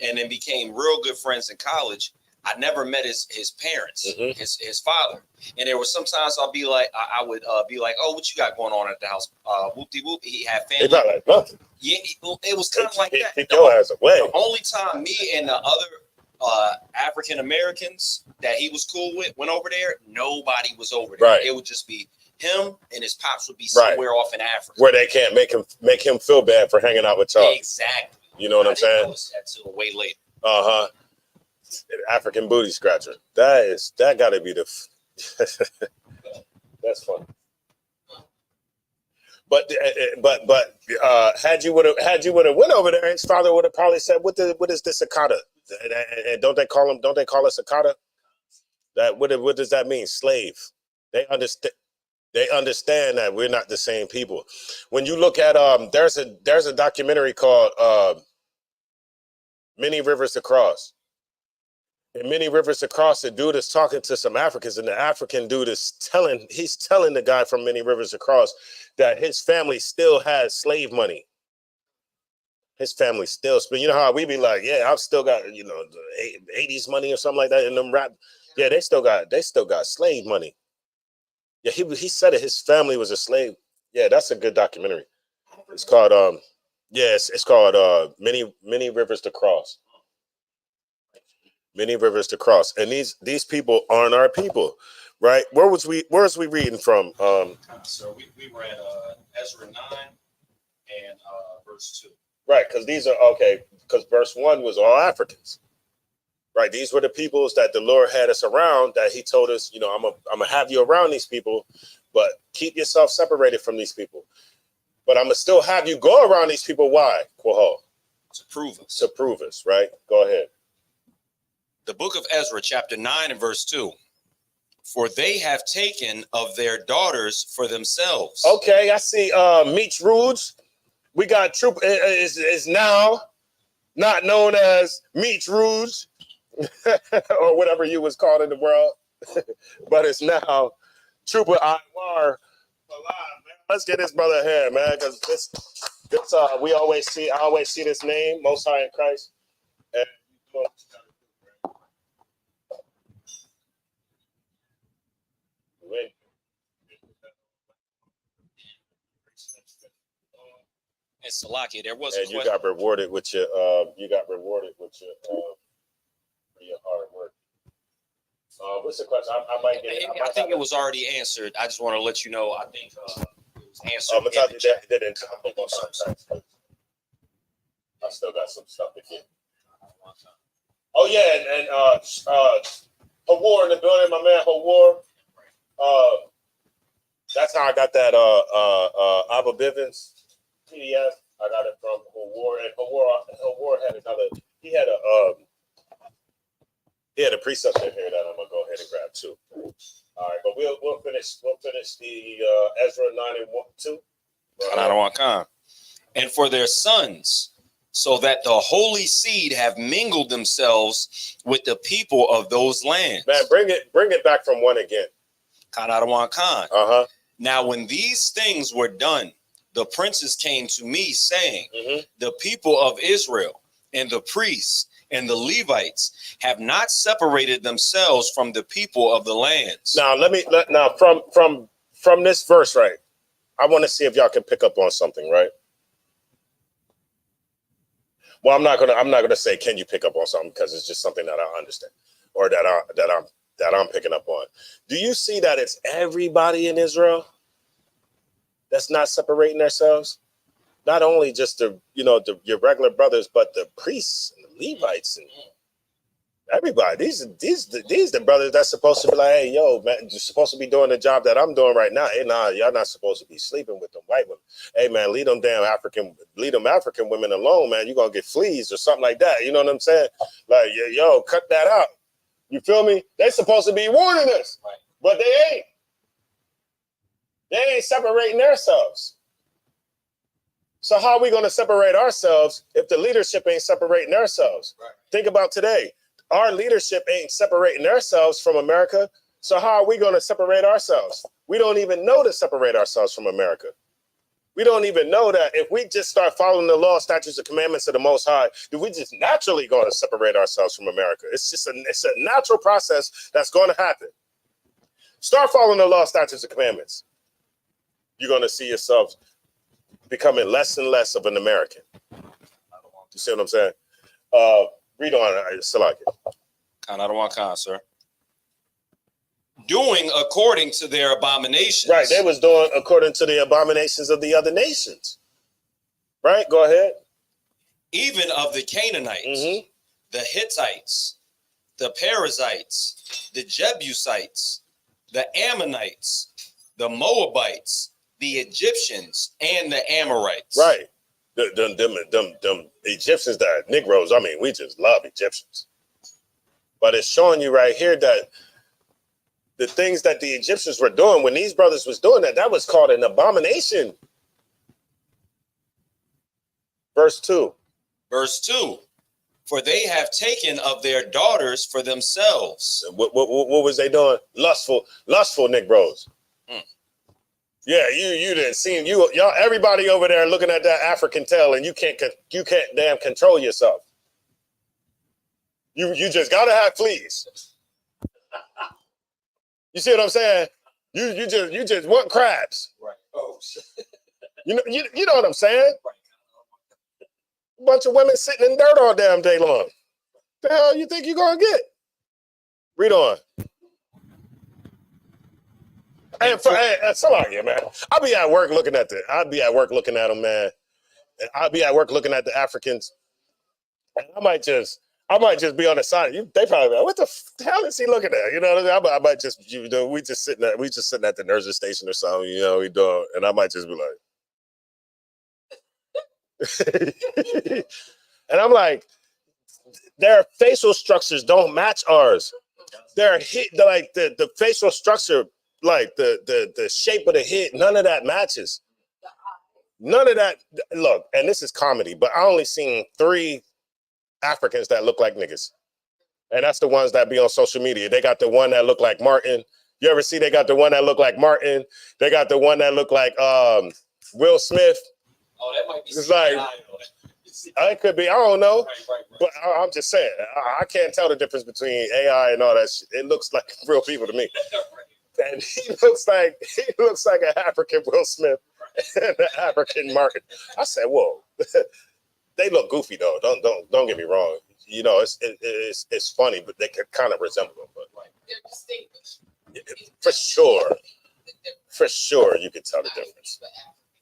and then became real good friends in college, I never met his parents, his father. And there were sometimes I'll be like, I would be like, oh, what you got going on at the house? Whoop-de-whoop. He had family. Not like nothing. Yeah, it was kind of like that. Keep your ass away. The only time me and the other African Americans that he was cool with went over there, nobody was over there. Right. It would just be him and his pops would be somewhere off in Africa. Where they can't make him feel bad for hanging out with y'all. Exactly. You know what I'm saying? That till way later. African booty scratcher. That gotta be the that's funny. But had you would have went over there, his father would have probably said, what is this Akata? And don't they call us Akata? That what does that mean? Slave. They understand that we're not the same people. When you look at there's a documentary called Many Rivers to Cross. In Many Rivers to Cross, the dude is talking to some Africans, and the African dude is telling the guy from Many Rivers to Cross that his family still has slave money. His family still, you know how we be like, yeah, I've still got, you know, the 80s money or something like that in them rap. Yeah, they still got slave money. Yeah, he said it. His family was a slave. Yeah, that's a good documentary. It's called it's called Many Rivers to Cross. Many Rivers to Cross. And these people aren't our people, right? Where was we reading from? So we were at Ezra 9 and verse 2. Right, because verse 1 was all Africans. Right, these were the peoples that the Lord had us around, that he told us, you know, I'm gonna have you around these people, but keep yourself separated from these people. But I'm gonna still have you go around these people. Why? Quahal? To prove us. To prove us, right? Go ahead. The book of Ezra, chapter 9 and verse 2. For they have taken of their daughters for themselves. Okay, I see Meech Rudes. We got troop is now not known as Meech Rudes or whatever you was called in the world, but it's now Trooper Iwar. Let's get this brother here, man, because this I always see this name, Most High in Christ. And And Salakia, there was and you got rewarded with your for your hard work. What's the question? I might get it. I think it was already answered. I just want to let you know. I think it was answered. I'm gonna tell you that I still got some stuff to get. Oh yeah, and Hawar in the building, my man Hawar. That's how I got that Abba Bivens PDF. I got it from Hawar, and Hawar had another. He had a precept in here that I'm gonna go ahead ahead and grab 2. All right, but we'll finish the Ezra 9 and 2. I don't want con. And for their sons, so that the holy seed have mingled themselves with the people of those lands. Man, bring it back from 1 again. Con, I don't want con. Uh-huh. Now, when these things were done, the princes came to me, saying, the people of Israel and the priests and the Levites have not separated themselves from the people of the lands. Now, from this verse, right? I want to see if y'all can pick up on something, right? Well, I'm not gonna say can you pick up on something, because it's just something that I understand, or that I'm picking up on. Do you see that it's everybody in Israel that's not separating themselves? Not only just your regular brothers, but the priests and the Levites and everybody. These the brothers that's supposed to be like, hey, yo, man, you're supposed to be doing the job that I'm doing right now. Hey, nah, y'all not supposed to be sleeping with them white women. Hey, man, leave them African women alone, man. You're gonna get fleas or something like that. You know what I'm saying? Like, yo, cut that out. You feel me? They supposed to be warning us, right? But they ain't. They ain't separating themselves. So how are we going to separate ourselves if the leadership ain't separating themselves? Right. Think about today. Our leadership ain't separating themselves from America. So how are we going to separate ourselves? We don't even know to separate ourselves from America. We don't even know that if we just start following the law, statutes, and commandments of the Most High, that we just naturally going to separate ourselves from America. It's a natural process that's going to happen. Start following the law, statutes, and commandments. You're going to see yourself becoming less and less of an American. You see what I'm saying? Read on, Salaki. I don't want con, sir. Doing according to their abominations. Right, they was doing according to the abominations of the other nations. Right, go ahead. Even of the Canaanites, the Hittites, the Perizzites, the Jebusites, the Ammonites, the Moabites, the Egyptians, and the Amorites. Right. Them Egyptians that are Negroes, I mean, we just love Egyptians. But it's showing you right here that the things that the Egyptians were doing, when these brothers was doing that was called an abomination. Verse 2. Verse 2. For they have taken of their daughters for themselves. What was they doing? Lustful Negroes. Yeah, you didn't see y'all. Everybody over there looking at that African tail, and you can't damn control yourself. You just gotta have fleas. You see what I'm saying? You just want crabs. Right. Oh. You know what I'm saying? Right. A bunch of women sitting in dirt all damn day long. The hell you think you're gonna get? Read on. Hey, somebody, man. I'll be at work looking at them, man. And I'll be at work looking at the Africans. And I might just be on the side. They probably be like, what the hell is he looking at? You know what I mean? I might just, we just sitting at the nursery station or something, we do, and I might just be like, and I'm like, their facial structures don't match ours. The facial structure, like the shape of the head, none of that matches. None of that. Look, and this is comedy, but I only seen 3 Africans that look like niggas. And that's the ones that be on social media. They got the one that look like Martin. You ever see they got the one that look like Martin? They got the one that look like Will Smith. Oh, that might be. It's like, it could be, I don't know. Right. But I'm just saying, I can't tell the difference between AI and all that shit. It looks like real people to me. And he looks like an African Will Smith and an African Martin. I said, whoa. They look goofy though. Don't get me wrong. It's funny, but they could kind of resemble them. But they're distinguished. For sure, you can tell the difference.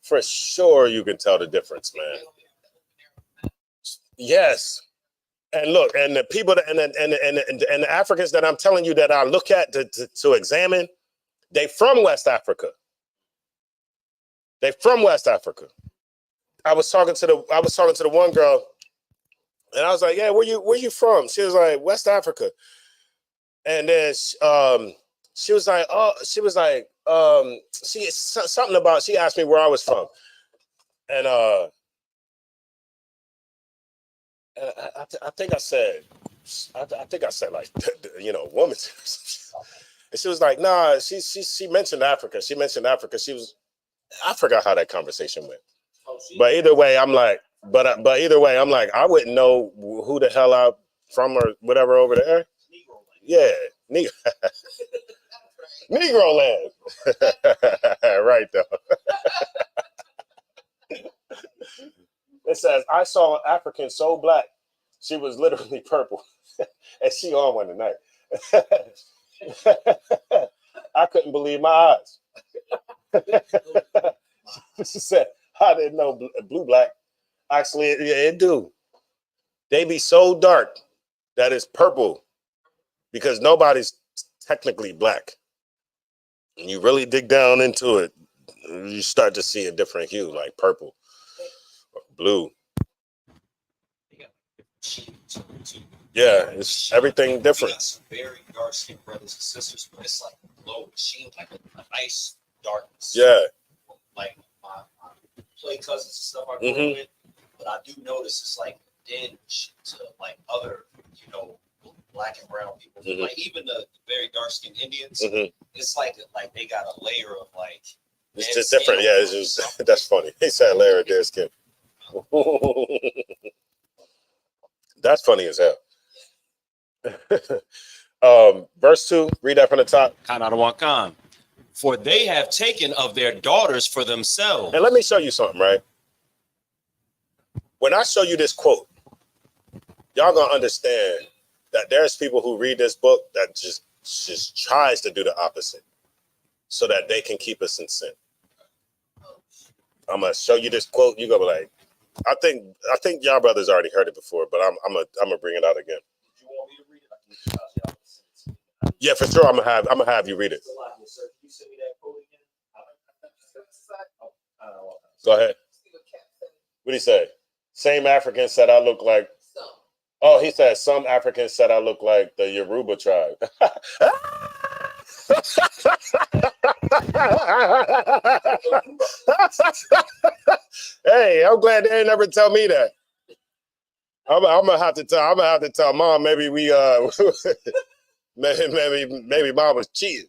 For sure, you can tell the difference, man. Yes. And look, and the people that, and the Africans that I'm telling you that I look at to examine, they from West Africa. They from West Africa. I was talking to the one girl, and I was like, "Yeah, where you from?" She was like, "West Africa." And then she was like, something about, she asked me where I was from. And I think I said, like, woman. And she was like, nah, she mentioned Africa. She mentioned Africa. I forgot how that conversation went. But either way, I'm like, I wouldn't know who the hell I'm from or whatever over there. Yeah, Negro land. Right, though. It says, I saw an African so black, she was literally purple. And she on one tonight. I couldn't believe my eyes. She said, I didn't know blue black. Actually, it do. They be so dark that it's purple because nobody's technically black. And you really dig down into it, you start to see a different hue, like purple, or blue. Yeah, it's everything different. We got some very dark skinned brothers and sisters, but it's like low machine, like a nice darkness. Yeah. Like my play cousins and stuff I grew up with, but I do notice it's like dinge to like other, black and brown people. Like even the very dark skinned Indians, it's like they got a layer of like. It's just different. Yeah, it's just that's funny. He said layer of their skin. That's funny as hell. Verse 2, read that from the top. For they have taken of their daughters for themselves. And let me show you something, right? When I show you this quote, y'all gonna understand that there's people who read this book that just tries to do the opposite so that they can keep us in sin. I'm gonna show you this quote. You gonna be like, I think y'all brothers already heard it before, but I'm gonna bring it out again. You want me to read it? Yeah, for sure. I'm gonna have you read it. Go ahead. What did he say? Same African said I look like. Oh, he said some Africans said I look like the Yoruba tribe. Hey, I'm glad they ain't never tell me that. I'm gonna have to tell mom. Maybe we maybe mom was cheating.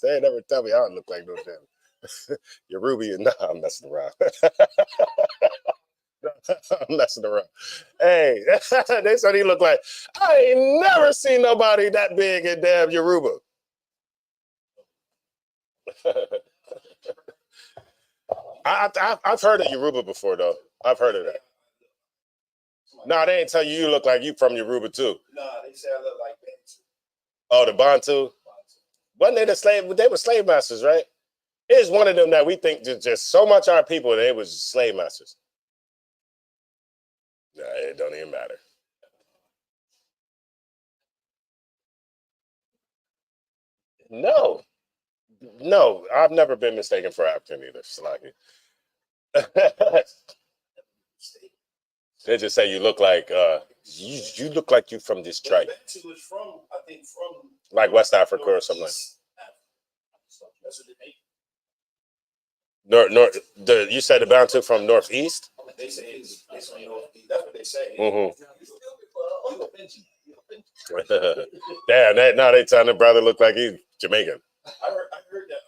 They ain't never tell me I don't look like no damn Yoruba. Nah, I'm messing around. I'm messing around. Hey, they said he looked like, I ain't never seen nobody that big in damn Yoruba. I've heard of Yoruba before, though. I've heard of that. No, they ain't tell you look like you from Yoruba, too. No, they say I look like Bantu. Oh, the Bantu? Wasn't they the slave? They were slave masters, right? It's one of them that we think just so much our people, they was slave masters. Nah, it don't even matter. No, I've never been mistaken for African either. Slaggy. They just say you look like you look like you from this tribe. Bantu is from, I think, from like West Africa or something like. That's what they North. You said the Bantu from Northeast. They say it's from Northeast. That's what they say. Damn, now they telling the brother look like he's Jamaican. I heard that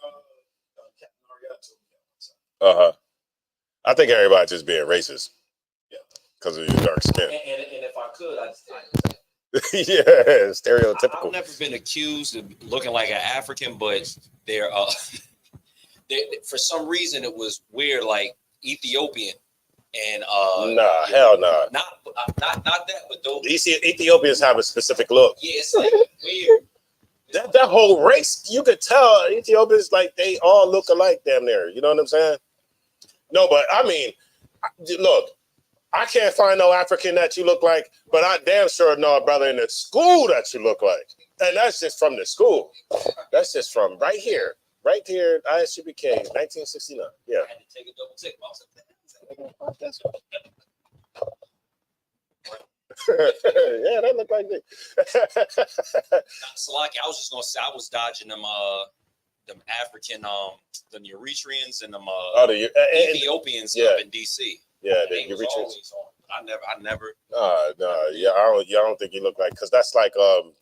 Captain Ariel told me that. I think everybody's just being racist. Yeah. Because of your dark skin. And if I could, yeah, stereotypical. I've never been accused of looking like an African, but they're for some reason it was weird, like Ethiopian and nah, hell no. Not that, but those Ethiopians have a specific look. Yeah, it's like weird. That whole race, you could tell Ethiopians like they all look alike damn near. You know what I'm saying? No, but I mean, look, I can't find no African that you look like, but I damn sure know a brother in the school that you look like. And that's just from the school. That's just from right here, ISUPK, 1969. Yeah. I had to take a double take. Yeah, that look like me. So like I was just gonna say I was dodging them African the Eritreans and them the Ethiopians yeah. up in DC. Yeah, the They was Eritreans. always on. I never. No, yeah, I don't think you look like, because that's like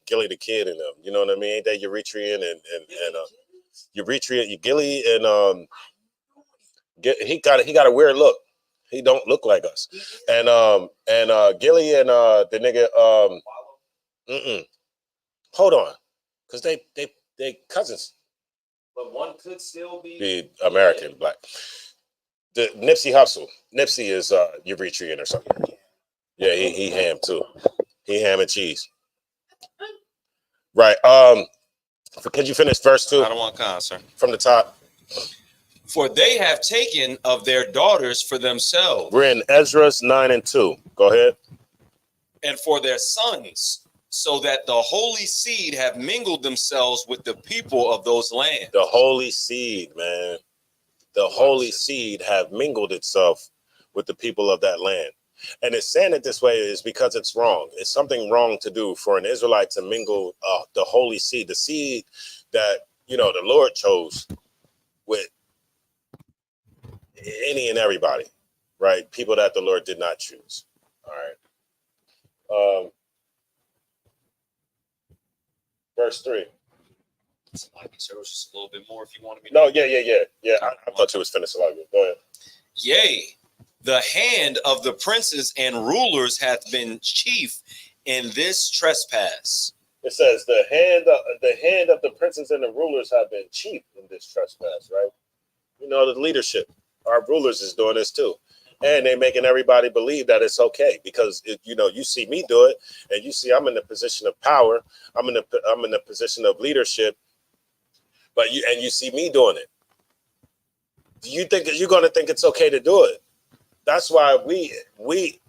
Gilly the Kid and them. You know what I mean? Ain't they Eritrean and Eritrean, Gilly and he got a weird look. He don't look like us. And Gilly and the nigga hold on, because they cousins. But one could still Be American black. The Nipsey Hussle. Nipsey is Eritrean or something. Yeah, he ham too. He ham and cheese. Right. Could you finish verse 2? I don't want concern. From the top. For they have taken of their daughters for themselves. We're in Ezra's 9 and 2. Go ahead. And for their sons, so that the holy seed have mingled themselves with the people of those lands. The holy seed, man. The holy seed have mingled itself with the people of that land. And it's saying it this way is because it's wrong. It's something wrong to do for an Israelite to mingle the holy seed, the seed that, the Lord chose with any and everybody, right? People that the Lord did not choose. All right. Verse 3. Like you said, it was just a little bit more if you wanted me to. No, yeah. I thought you was finished. Go ahead. Yea, the hand of the princes and rulers hath been chief in this trespass. It says the hand of the princes and the rulers have been chief in this trespass, right? The leadership, our rulers is doing this too. And they making everybody believe that it's okay because you see me do it, and you see I'm in the position of power. I'm in the position of leadership, but you see me doing it. Do you think that you're going to think it's okay to do it? That's why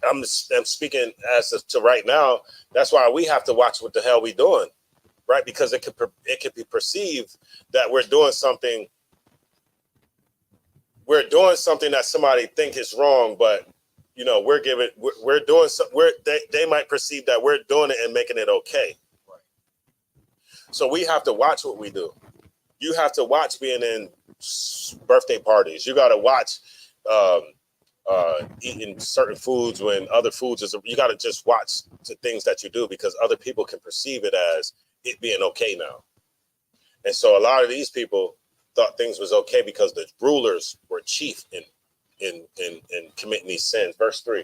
I'm speaking as to right now. That's why we have to watch what the hell we doing, right? Because it could be perceived that we're doing something. We're doing something that somebody think is wrong, but we're doing something. They might perceive that we're doing it and making it okay. Right. So we have to watch what we do. You have to watch being in birthday parties. You got to watch eating certain foods when other foods is. You got to just watch the things that you do because other people can perceive it as it being okay now. And so a lot of these people thought things was okay because the rulers were chief in committing these sins. Verse 3.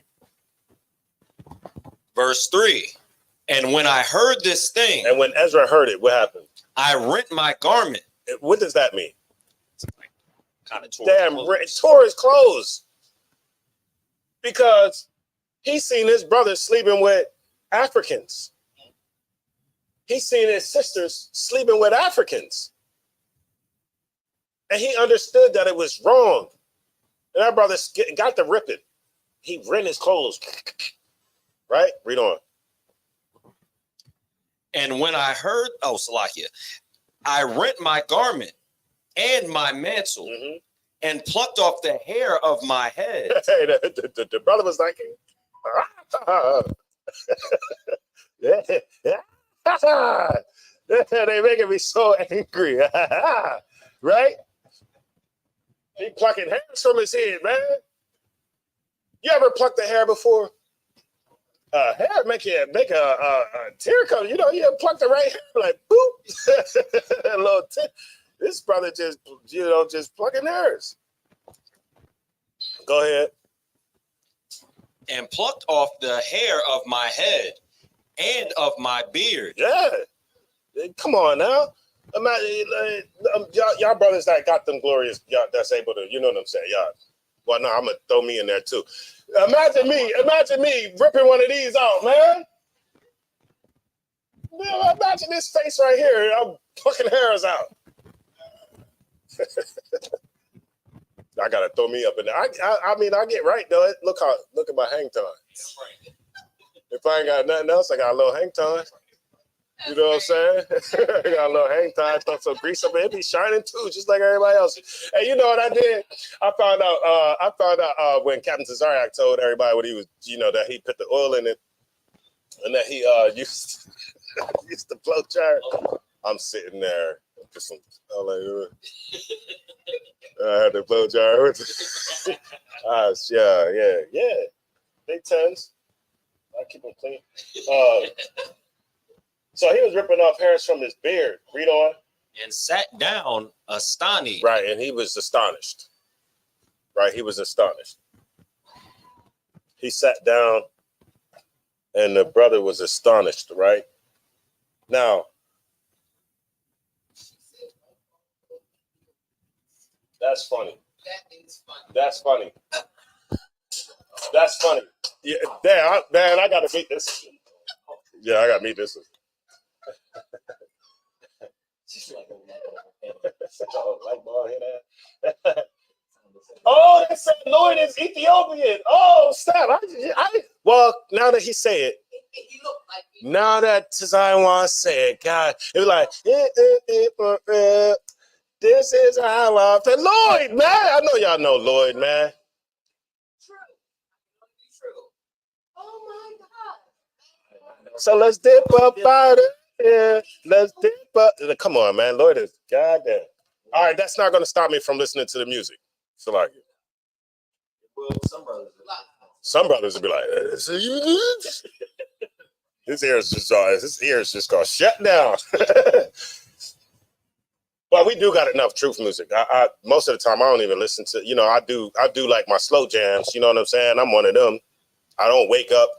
Verse 3. And when I heard this thing, and when Ezra heard it, what happened? I rent my garment. What does that mean? Kind of tore his clothes because he's seen his brothers sleeping with Africans. He's seen his sisters sleeping with Africans. And he understood that it was wrong. And our brother got to rip it. He rent his clothes. Right? Read on. And when I heard, Salakia, I rent my garment and my mantle and plucked off the hair of my head. Hey, the brother was like, they making me so angry. Right? He plucking hairs from his head, man. You ever plucked the hair before? Hair make a tear come. You ever pluck the right hair like boop, a little tip. This brother just plucking hairs. Go ahead. And plucked off the hair of my head and of my beard. Yeah, come on now. Imagine y'all brothers that got them glorious, y'all that's able to, you know what I'm saying, y'all. Well, no, I'm gonna throw me in there too. Imagine me ripping one of these out, man. Imagine this face right here. I'm plucking hairs out. I gotta throw me up in there. I mean, I get right though. Look at my hang time. If I ain't got nothing else, I got a little hang time. You know what I'm saying? I got a little hang time, throw some grease up. It be shining too, just like everybody else. And you know what I did? I found out when Captain Cesariak told everybody what he was, that he put the oil in it. And then he used the flow chart. I'm sitting there. Just I'm like, I had the flow chart. Yeah. Big tens. I keep them clean. So he was ripping off hairs from his beard. Read on. And sat down astonished. Right, and he was astonished. Right, he was astonished. He sat down, and the brother was astonished. Right now, that's funny. That is funny. That's funny. That's funny. Yeah, man, I gotta meet this. Yeah, I gotta meet this. Oh, they said Lloyd is Ethiopian. Oh, stop. Well, now that he say it, He looked like now that I want to say it, God, it was like, this is how I feel. Lloyd, man. I know y'all know Lloyd, man. true. True. Oh my God. So let's dip up out of here. Let's dip up. Come on, man. Lloyd is goddamn. All right, that's not going to stop me from listening to the music. So like, Well, some brothers will be like, his ears just gonna shut down. But we do got enough truth music. I most of the time I don't even listen to. I do like my slow jams. You know what I'm saying? I'm one of them. I don't wake up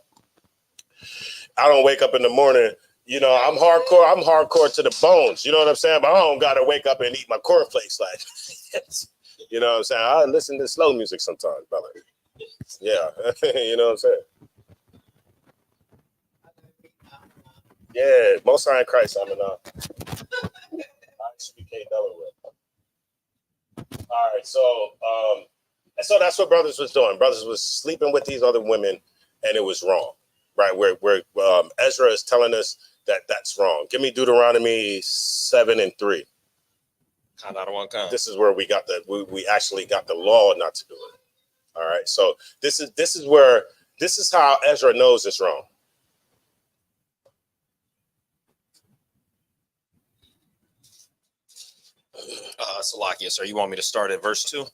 in the morning. I'm hardcore. I'm hardcore to the bones. You know what I'm saying? But I don't gotta wake up and eat my cornflakes like. You know what I'm saying? I listen to slow music sometimes, brother. Yeah, you know what I'm saying? Yeah, Most High in Christ, I'm in ISUPK Delaware. All right, so that's what brothers was doing. Brothers was sleeping with these other women, and it was wrong, right? Where Ezra is telling us that that's wrong. Give me Deuteronomy 7:3. This is where we actually got the law not to do it. All right, so this is how Ezra knows it's wrong. Salakia, sir, you want me to start at verse 2?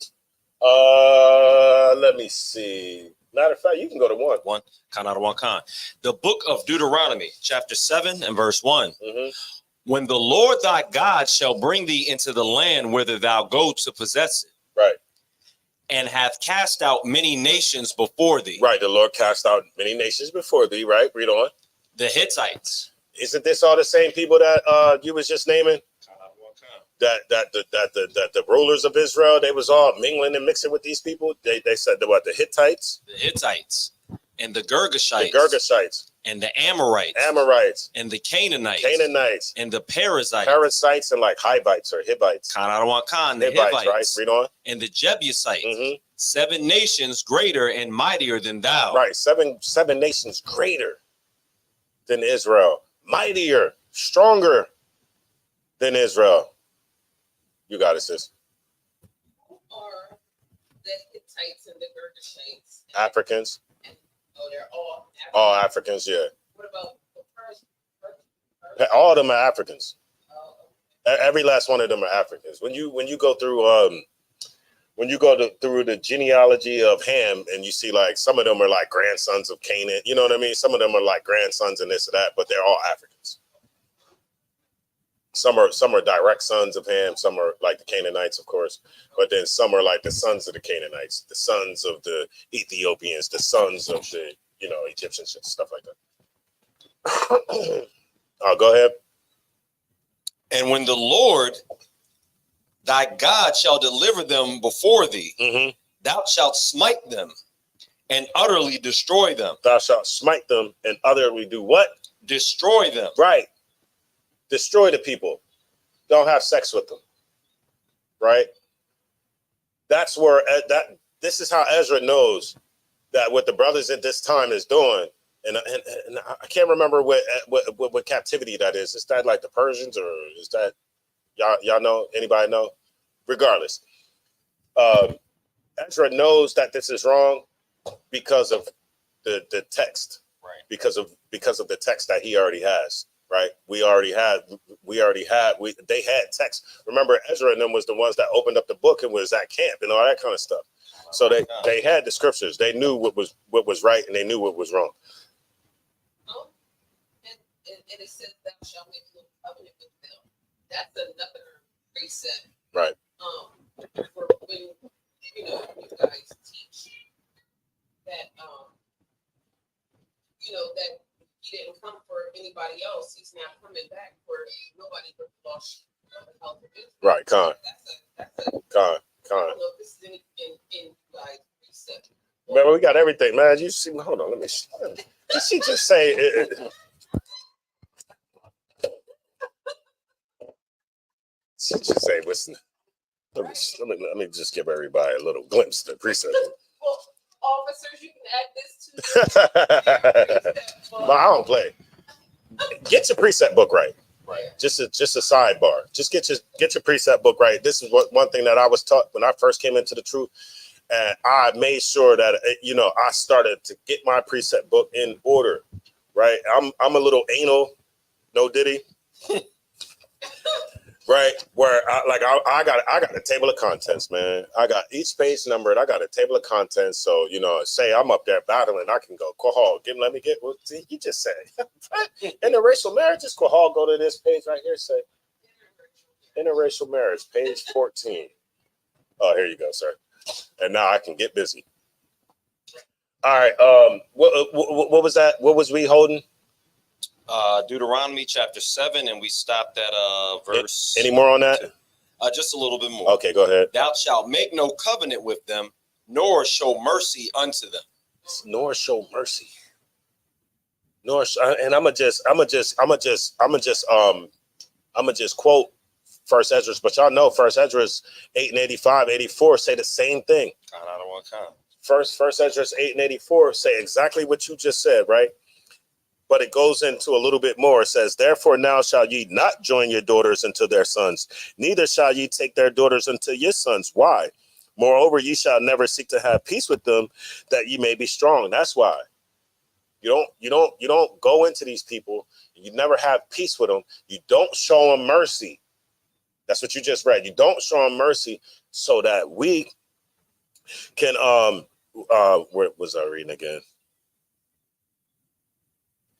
Let me see. Matter of fact, you can go to 1. 1. The book of Deuteronomy, chapter 7 and verse 1. Mm-hmm. When the Lord thy God shall bring thee into the land whither thou go to possess it. Right. And hath cast out many nations before thee. Right. The Lord cast out many nations before thee. Right. Read on. The Hittites. Isn't this all the same people that you was just naming? That the rulers of Israel, they was all mingling and mixing with these people. They said what? The Hittites. The Hittites. And the Girgashites. The Girgashites. And the Amorites. Amorites. And the Canaanites. Canaanites. And the Perizzites. Parasites and like Hivites or Hivites. The Hivites, Hivites. right? Read on. And the Jebusites. Mm-hmm. 7 nations greater and mightier than thou. Right. Seven nations greater than Israel. Mightier, stronger than Israel. You got it, sis. Who are the Hittites and the Girgashites? Africans. They're all Africans. All Africans, yeah. What about the Persians? All of them are Africans. Oh, Every last one of them are Africans. When you go through through the genealogy of Ham, and you see like some of them are like grandsons of Canaan. You know what I mean? Some of them are like grandsons and this or that, but they're all Africans. Some are direct sons of Ham. Some are like the Canaanites, of course, but then some are like the sons of the Canaanites, the sons of the Ethiopians, the sons of the Egyptians, stuff like that. Go ahead. And when the Lord thy God shall deliver them before thee, Mm-hmm. thou shalt smite them and utterly destroy them. Thou shalt smite them and utterly do what? Destroy them. Right. Destroy the people. Don't have sex with them. Right. That's where this is how Ezra knows that what the brothers at this time is doing. And I can't remember what captivity that is. Is that like the Persians, or is that y'all know? Anybody know? Regardless, Ezra knows that this is wrong because of the text. Right. because of the text that he already has. Right, they had text. Remember, Ezra and them was the ones that opened up the book and was at camp and all that kind of stuff. So they had the scriptures. They knew what was right and they knew what was wrong. And it says thou shalt make no covenant with them. That's another precept. Right. For when you guys teach that that he didn't come for anybody else. He's not coming back for nobody but the lost health of Israel. Right, con. That's a Con. I don't know if this is in like precept. Man, we got everything, man. You see, hold on, let me. Did she just say? She just say, "Listen, let me just give everybody a little glimpse of the precept." Well, officers, you can add this to. But I don't play. Get your precept book right. Right. Just a sidebar. Just get your precept book right. This is one thing that I was taught when I first came into the truth, and I made sure that I started to get my precept book in order. Right. I'm a little anal, no diddy. Right, where I got a table of contents, man. I got each page numbered. I got a table of contents. So say I'm up there battling, I can go Quahal. Let me get. Well, see, you just said interracial marriages. Quahal, go to this page right here. Say interracial marriage, page 14. Oh, here you go, sir. And now I can get busy. All right. What was that? What was we holding? Deuteronomy chapter 7, and we stopped at verse. Any more on that? Just a little bit more. Okay, go ahead. Thou shalt make no covenant with them, nor show mercy unto them. Nor show mercy. And I'm gonna just quote First Ezra, but y'all know First Ezra's 8 and 85, 84 say the same thing. First Ezra's 8 and 84 say exactly what you just said, right? But it goes into a little bit more. It says, therefore now shall ye not join your daughters unto their sons, neither shall ye take their daughters unto your sons. Why? Moreover, ye shall never seek to have peace with them, that ye may be strong. That's why. You don't go into these people. You never have peace with them. You don't show them mercy. That's what you just read. You don't show them mercy so that we can where was I reading again?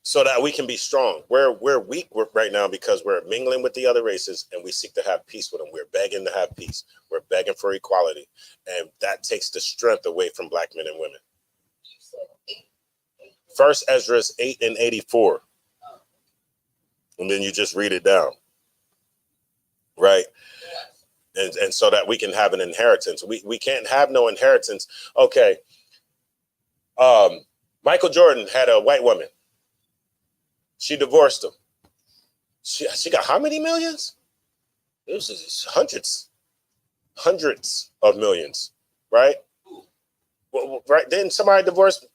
So that we can be strong. We're weak right now because we're mingling with the other races and we seek to have peace with them. We're begging to have peace. We're begging for equality. And that takes the strength away from black men and women. First Ezra's 8 and 84. And then you just read it down. Right? And so that we can have an inheritance. We can't have no inheritance. Okay. Michael Jordan had a white woman. She divorced him. She got how many millions? It was hundreds of millions, right? Well, right. Then somebody divorced.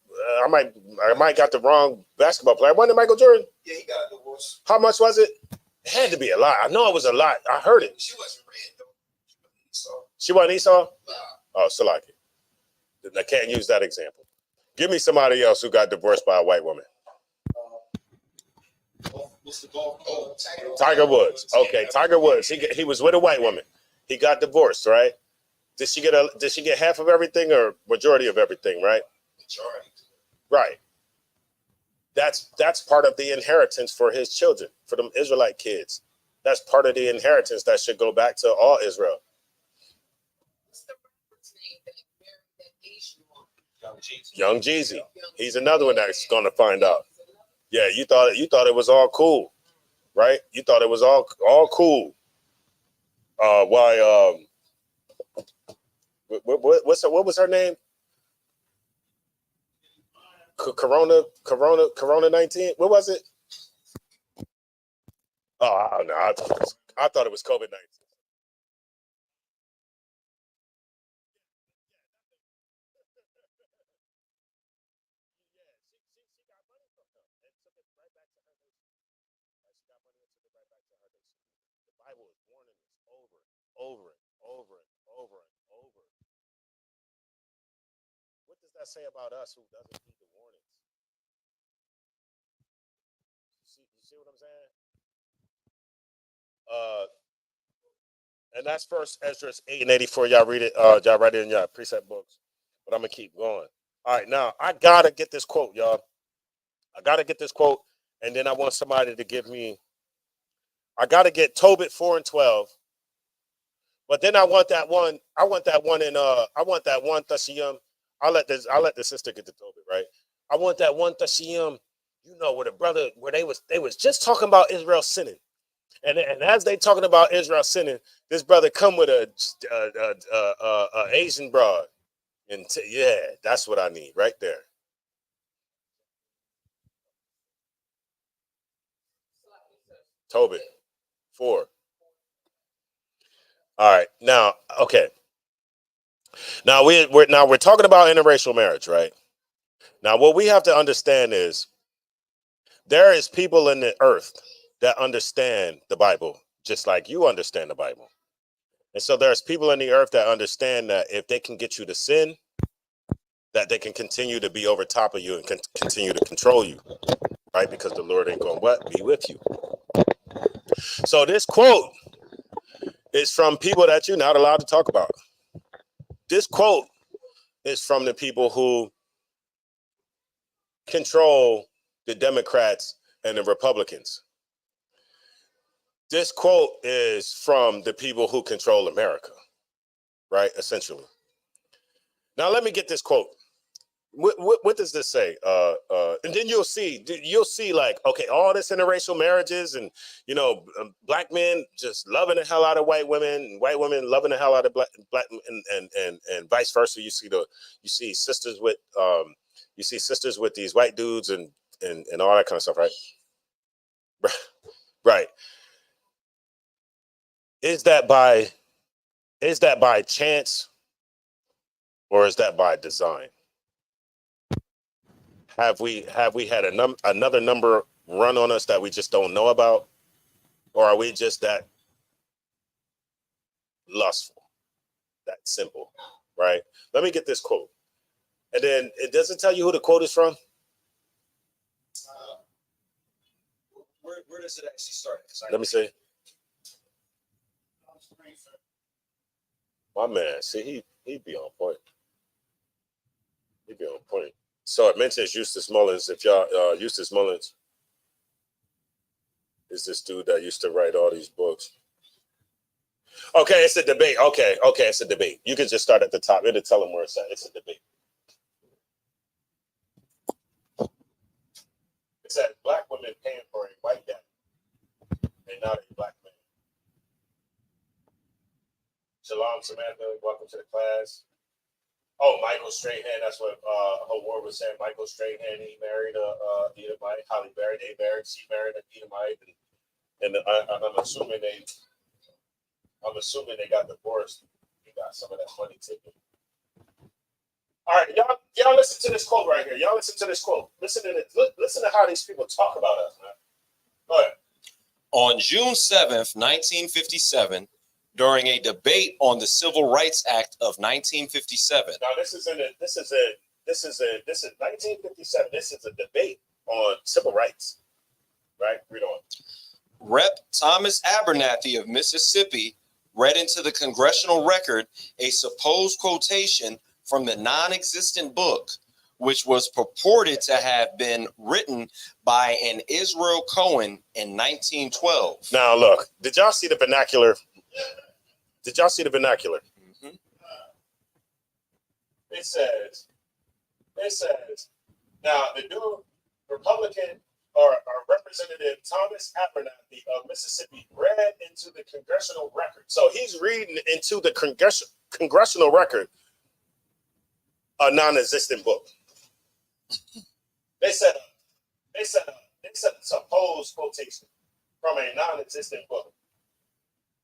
I might got the wrong basketball player. Wasn't it Michael Jordan? Yeah, he got a divorce. How much was it? It had to be a lot. I know it was a lot. I heard it. She wasn't red though. She wasn't Esau? Nah. Oh, Salaki. I can't use that example. Give me somebody else who got divorced by a white woman. Tiger Woods. Okay, Tiger Woods. He was with a white woman. He got divorced, right? Did she get half of everything or majority of everything, right? Majority. Right. That's part of the inheritance for his children, for them Israelite kids. That's part of the inheritance that should go back to all Israel. What's the reference name that married that Asian woman? Young Jeezy. He's another one that's gonna find out. Yeah, you thought it was all cool, right? You thought it was all cool. Why? What was her name? Corona 19. What was it? Oh, I don't know. I thought it was COVID-19. The Bible is warning us over and over and over and over and over. What does that say about us who doesn't heed the warnings? see what I'm saying? And that's First Ezra 8 and 84. Y'all read it. Y'all write it in your precept books. But I'm gonna keep going. All right, now I gotta get this quote, y'all. I gotta get this quote, and then I want somebody to give me. I gotta get Tobit 4:12. But then I want that one. I want that one in. I want that one Thashiyam. I'll let the sister get the Tobit, right? I want that one Thashiyam. You know, where the brother, where they was just talking about Israel sinning. And as they talking about Israel sinning, this brother come with a Asian broad, and yeah, that's what I need right there. Tobit 4. All right, now okay. Now we're talking about interracial marriage, right? Now what we have to understand is there is people in the earth that understand the Bible just like you understand the Bible. And so there's people in the earth that understand that if they can get you to sin, that they can continue to be over top of you and continue to control you, right? Because the Lord ain't going to what? Be with you. So this quote is from people that you're not allowed to talk about. This quote is from the people who control the Democrats and the Republicans. This quote is from the people who control America, right? Essentially. Now let me get this quote. What does this say? And then you'll see like, okay, all this interracial marriages and, you know, black men just loving the hell out of white women and white women loving the hell out of black and vice versa. You see sisters with these white dudes and all that kind of stuff, right? Right. Is that by chance or is that by design? Have we had another number run on us that we just don't know about? Or are we just that lustful, that simple, right? Let me get this quote. And then it doesn't tell you who the quote is from. Where does it actually start? Let me see. My man, see, he'd be on point. He'd be on point. So it mentions Eustace Mullins. If y'all, Eustace Mullins is this dude that used to write all these books. Okay, it's a debate. Okay, it's a debate. You can just start at the top. It'll tell them where it's at. It's a debate. It said black women paying for a white guy and not a black man. Shalom, Samantha. Welcome to the class. Oh, Michael Strahan. That's what Ward was saying. Michael Strahan. He married a Edomite. Holly Berry. She married an Edomite, and I'm assuming they got divorced. He got some of that money taken. All right, y'all listen to this quote right here. Y'all listen to this quote. Listen to how these people talk about us, man. Go ahead. On June 7th, 1957, during a debate on the Civil Rights Act of 1957. Now this is 1957. This is a debate on civil rights. Right? Read on. Rep. Thomas Abernathy of Mississippi read into the congressional record a supposed quotation from the non-existent book, which was purported to have been written by an Israel Cohen in 1912. Now look, did y'all see the vernacular? Mm-hmm. It says, now the new Republican or Representative Thomas Abernathy of Mississippi read into the congressional record. So he's reading into the congressional record a non-existent book. They said a supposed quotation from a non-existent book,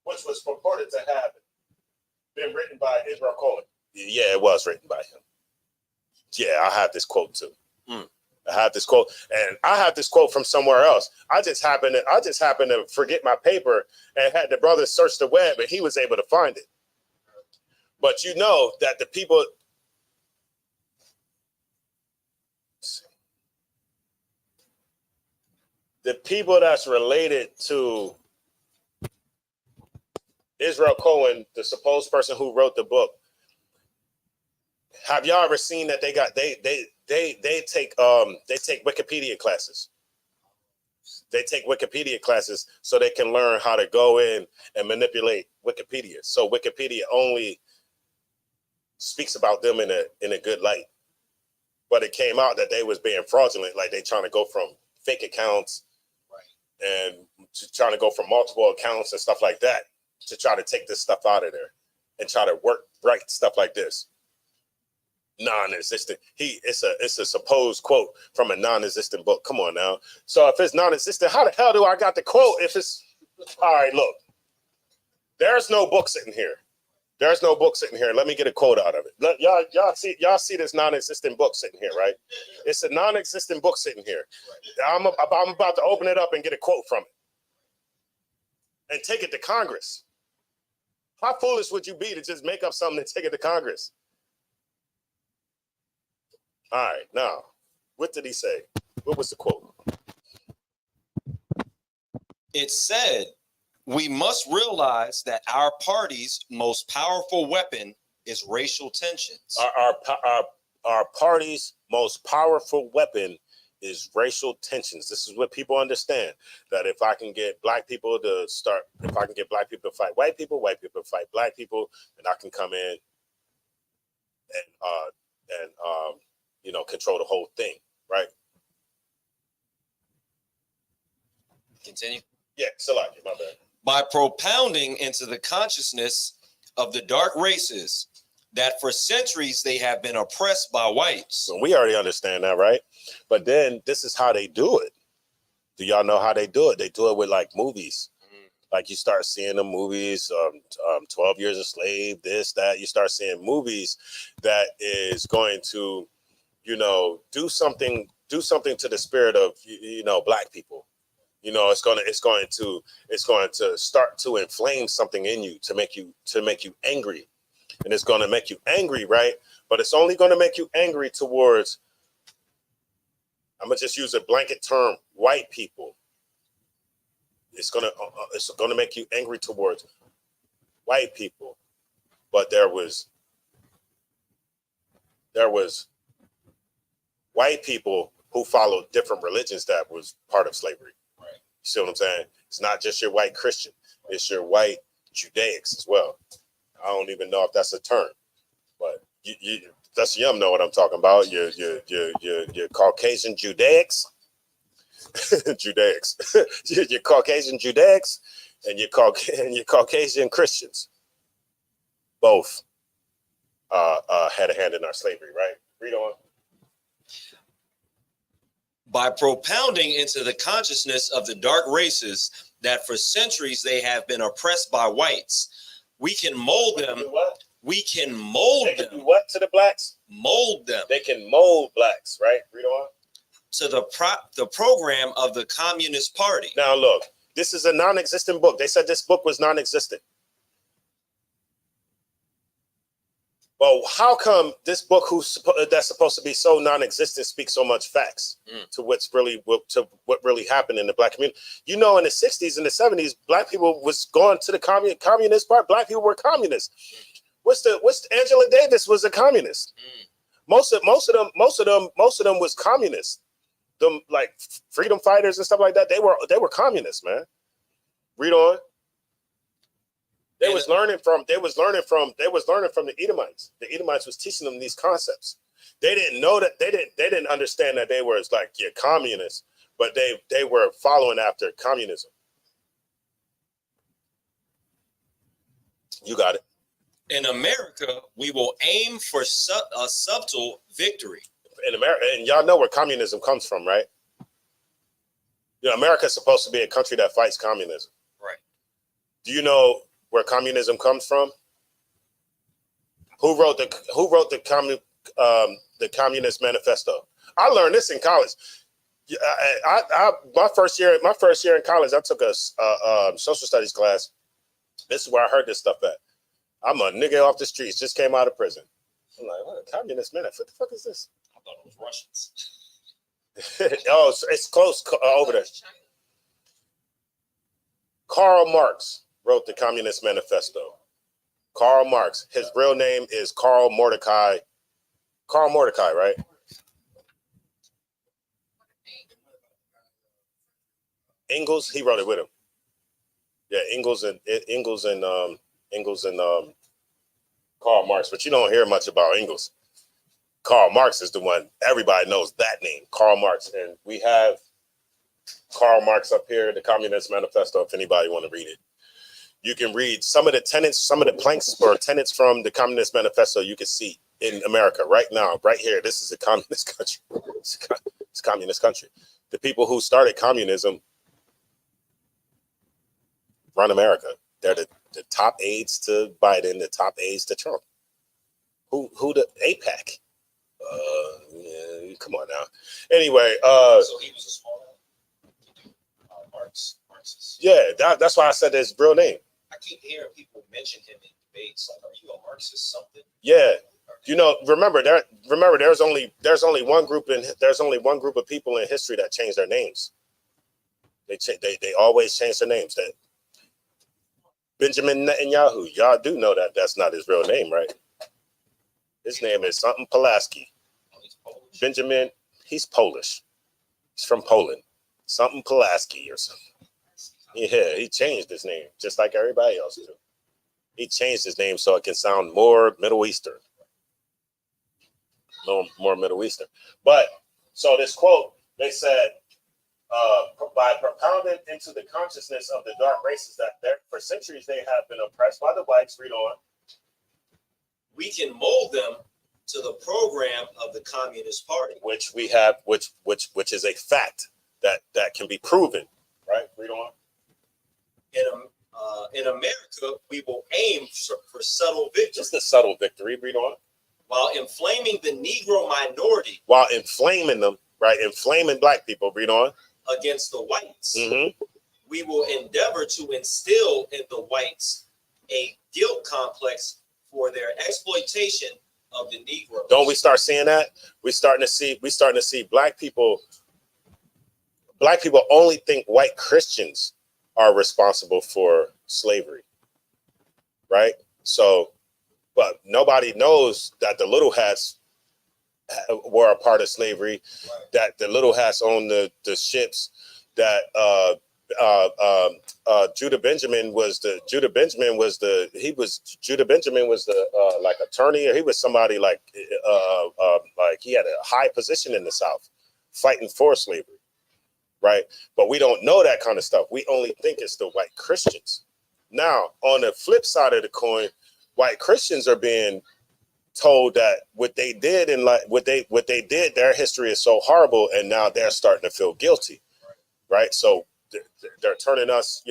which was purported to have been written by Israel Cohen. Yeah, it was written by him. Yeah, I have this quote too. I have this quote, and I have this quote from somewhere else. I just happened to forget my paper and had the brother search the web, and he was able to find it. But you know that the people. the people that's related to Israel Cohen, the supposed person who wrote the book, have y'all ever seen that they take Wikipedia classes? They take Wikipedia classes so they can learn how to go in and manipulate Wikipedia. So Wikipedia only speaks about them in a good light. But it came out that they was being fraudulent, like they trying to go from fake accounts, right, and trying to go from multiple accounts and stuff like that to try to take this stuff out of there and try to write stuff like this. Non-existent. It's a supposed quote from a non-existent book. Come on now. So if it's non-existent, how the hell do I got the quote? If it's all right, look, there's no book sitting here. There's no book sitting here. Let me get a quote out of it. Y'all see this non-existent book sitting here, right? It's a non-existent book sitting here. I'm about to open it up and get a quote from it and take it to Congress. How foolish would you be to just make up something and take it to Congress? All right, now, what did he say? What was the quote? It said, "We must realize that our party's most powerful weapon is racial tensions." Our party's most powerful weapon is racial tensions. This is what people understand, that if I can get black people to fight white people to fight black people, then I can come in and control the whole thing, right? Continue. Yeah, Salaki, my bad. By propounding into the consciousness of the dark races that for centuries they have been oppressed by whites. So we already understand that, right? But then this is how they do it. Do y'all know how they do it? They do it with like movies. Like you start seeing the movies, 12 Years a Slave, this, that. You start seeing movies that is going to, do something to the spirit of, black people. It's going to start to inflame something in you to make you angry. And it's going to make you angry, right? But it's only going to make you angry towards, I'm going to just use a blanket term, white people. It's going to make you angry towards white people. But there was white people who followed different religions that was part of slavery. Right. You see what I'm saying? It's not just your white Christian. It's your white Judaics as well. I don't even know if that's a term, but that's Yum know what I'm talking about. Your Caucasian Judaics, your Caucasian Judaics, and your Caucasian Christians, both had a hand in our slavery, right? Read on. By propounding into the consciousness of the dark races that for centuries they have been oppressed by whites, we can mold them. We can mold them. Do what to the blacks? Mold them. They can mold blacks, right? Read on. To the program of the Communist Party. Now look, this is a non-existent book. They said this book was non-existent. Well, how come this book that's supposed to be so non-existent speaks so much facts to what really happened in the black community? In the 60s and the 70s, black people was going to the communist part. Black people were communists. What's Angela Davis was a communist. Most of them was communists. Them like freedom fighters and stuff like that. They were communists, man. Read on. They was learning from the Edomites. The Edomites was teaching them these concepts. They didn't know that they didn't understand that they were like communists, but they were following after communism. You got it. In America, we will aim for a subtle victory. In America, and y'all know where communism comes from, right? America is supposed to be a country that fights communism. Right. Do you know where communism comes from? Who wrote the Communist Manifesto? I learned this in college. My first year in college, I took a social studies class. This is where I heard this stuff at. I'm a nigga off the streets, just came out of prison. I'm like, what, a Communist Manifesto? What the fuck is this? I thought it was Russians. Oh, it's close over there. Karl Marx wrote the Communist Manifesto. Karl Marx. His real name is Karl Mordecai. Karl Mordecai, right? Engels. He wrote it with him. Yeah, Engels and Karl Marx. But you don't hear much about Engels. Karl Marx is the one everybody knows that name, Karl Marx, and we have Karl Marx up here, the Communist Manifesto. If anybody want to read it, you can read some of the tenets, some of the planks or tenets from the Communist Manifesto. You can see in America right now, right here. This is a communist country. It's a communist country. The people who started communism run America. They're the top aides to Biden, the top aides to Trump. Who the APAC? Yeah, come on now. Anyway, So he was a small Marxist. Yeah, that's why I said his real name. I keep hearing people mention him in debates. Like, are you a Marxist? Something? Yeah, you know. Remember, there's only one group of people in history that changed their names. They always change their names. That Benjamin Netanyahu. Y'all do know that that's not his real name, right? His name is something Pulaski. Benjamin, he's Polish. He's from Poland. Something Pulaski or something. Yeah, he changed his name just like everybody else do. He changed his name so it can sound more Middle Eastern. More Middle Eastern. But so this quote, they said, by propounding into the consciousness of the dark races that for centuries they have been oppressed by the whites, read on. We can mold them to the program of the Communist Party, which we have, which is a fact that can be proven, right? Read on. In America, we will aim for subtle victory. Just a subtle victory. Read on. While inflaming the Negro minority. While inflaming them, right? Inflaming black people. Read on. Against the whites. Mm-hmm. We will endeavor to instill in the whites a guilt complex for their exploitation of the Negroes. Don't we start seeing that? We're starting to see black people. Black people only think white Christians are responsible for slavery, right? So, but nobody knows that the little hats were a part of slavery, right. That the little hats owned the ships, that Judah Benjamin was the like attorney, or he was somebody like he had a high position in the South fighting for slavery. Right. But we don't know that kind of stuff. We only think it's the white Christians. Now, on the flip side of the coin, white Christians are being told that what they did and like what they did, their history is so horrible. And now they're starting to feel guilty. Right. So they're turning us,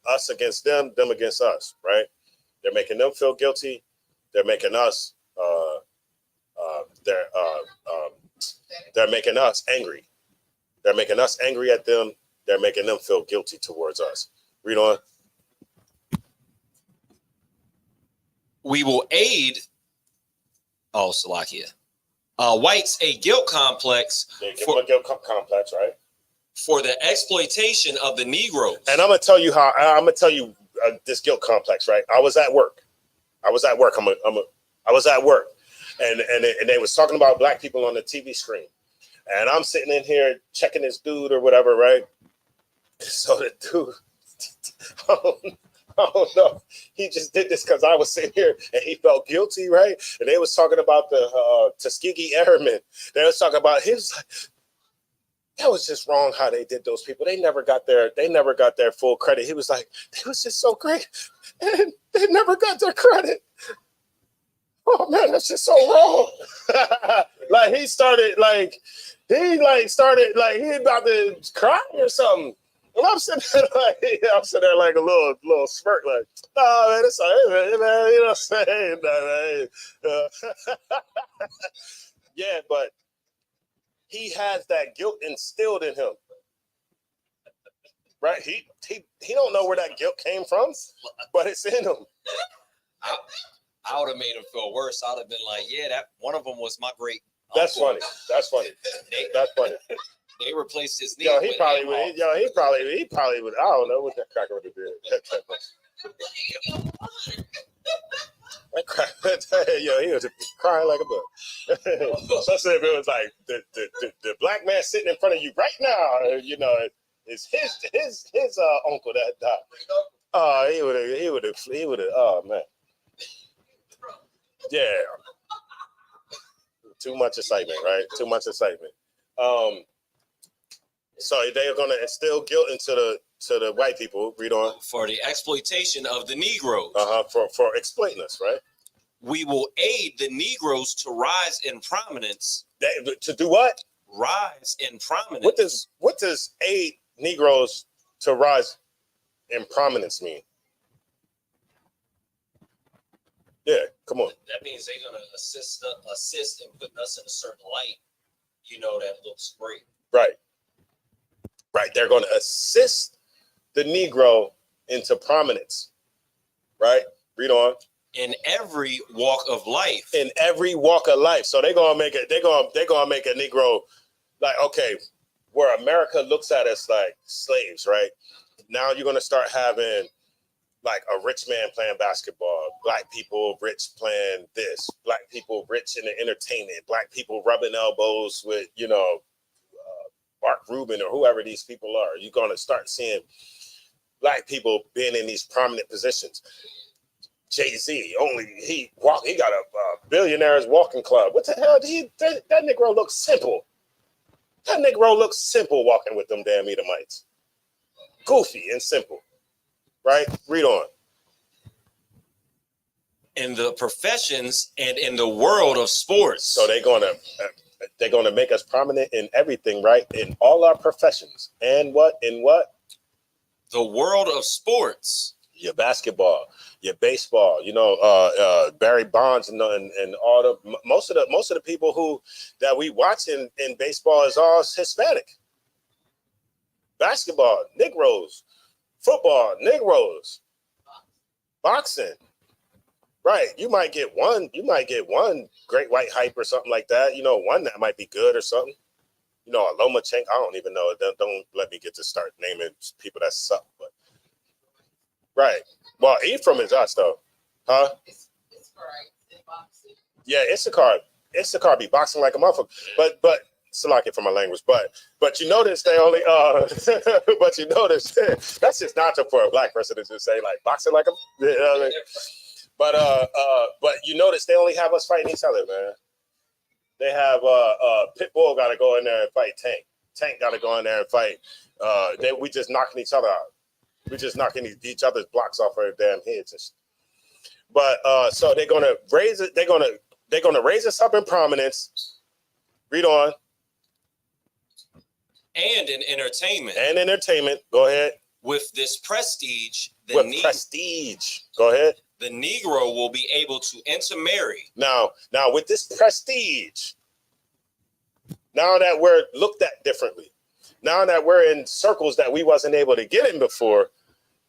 us against them against us. Right. They're making them feel guilty. They're making us they're making us angry. They're making us angry at them. They're making them feel guilty towards us. Read on. We will aid, Salakia, whites a guilt complex. Yeah, give them a guilt complex, right? For the exploitation of the Negroes. And I'm gonna tell you this guilt complex, right? I was at work. I was at work, and they was talking about black people on the TV screen. And I'm sitting in here checking this dude or whatever, right? So the dude, I don't know. He just did this because I was sitting here and he felt guilty, right? And they was talking about the Tuskegee Airmen. They was talking about that was just wrong how they did those people. They never got their full credit. He was like, they was just so great, and they never got their credit. Oh man, that's just so wrong. He about to cry or something. And I'm sitting there like a little smirk, like, oh man, it's all right, man, you know what I'm saying? Yeah, but he has that guilt instilled in him. Right? He don't know where that guilt came from, but it's in him. I would have made him feel worse. I'd have been like, yeah, that one of them was my great That's uncle. funny. That's funny. That's funny. They replaced his knee. Yo, he with probably Amhoff. would. Yo, he probably would. I don't know what that cracker would have did. That cracker, yo, he was crying like a buck. Especially if it was like the black man sitting in front of you right now. You know, it's his uncle that died. Oh, he would have. Oh man, yeah. Too much excitement, right? Too much excitement. So they're gonna instill guilt into the white people. Read on. For the exploitation of the Negroes. For exploiting us, right? We will aid the Negroes to rise in prominence. To do what? Rise in prominence. What does aid Negroes to rise in prominence mean? Yeah, come on. That means they're gonna assist in putting us in a certain light. You know, that looks great. Right. They're going to assist the Negro into prominence. Right. Read on. In every walk of life. In every walk of life. So they're gonna make it. They're gonna make a Negro like, okay, where America looks at us like slaves, right? Now you're gonna start having like a rich man playing basketball, black people rich playing this, black people rich in the entertainment, black people rubbing elbows with, Mark Rubin or whoever these people are. You're gonna start seeing black people being in these prominent positions. Jay-Z, he got a billionaire's walking club. What the hell? That Negro looks simple. That Negro looks simple walking with them damn Edomites. Goofy and simple. Right? Read on. In the professions and in the world of sports. So they're gonna make us prominent in everything, right? In all our professions. And what? In what? The world of sports. Your basketball, your baseball, Barry Bonds and all the most of the people that we watch in baseball is all Hispanic. Basketball, Negroes, football, Negroes, boxing. Right. You might get one great white hype or something like that. One that might be good or something. A Lomachenko. I don't even know. Don't let me get to start naming people that suck, but right. Well, Ephraim is us though. Huh? It's right. Boxing. Yeah, Issachar be boxing like a motherfucker. But Salaki for my language. But you notice they only but you notice that's just not for a black person to just say like boxing like a But you notice they only have us fighting each other, man. They have Pitbull got to go in there and fight Tank. Tank got to go in there and fight. We just knocking each other out. We just knocking each other's blocks off our damn heads. But so they're gonna raise it. They're gonna raise us up in prominence. Read on. And in entertainment. Go ahead. With this prestige, prestige. Go ahead. The Negro will be able to intermarry. Now with this prestige, now that we're looked at differently, now that we're in circles that we wasn't able to get in before,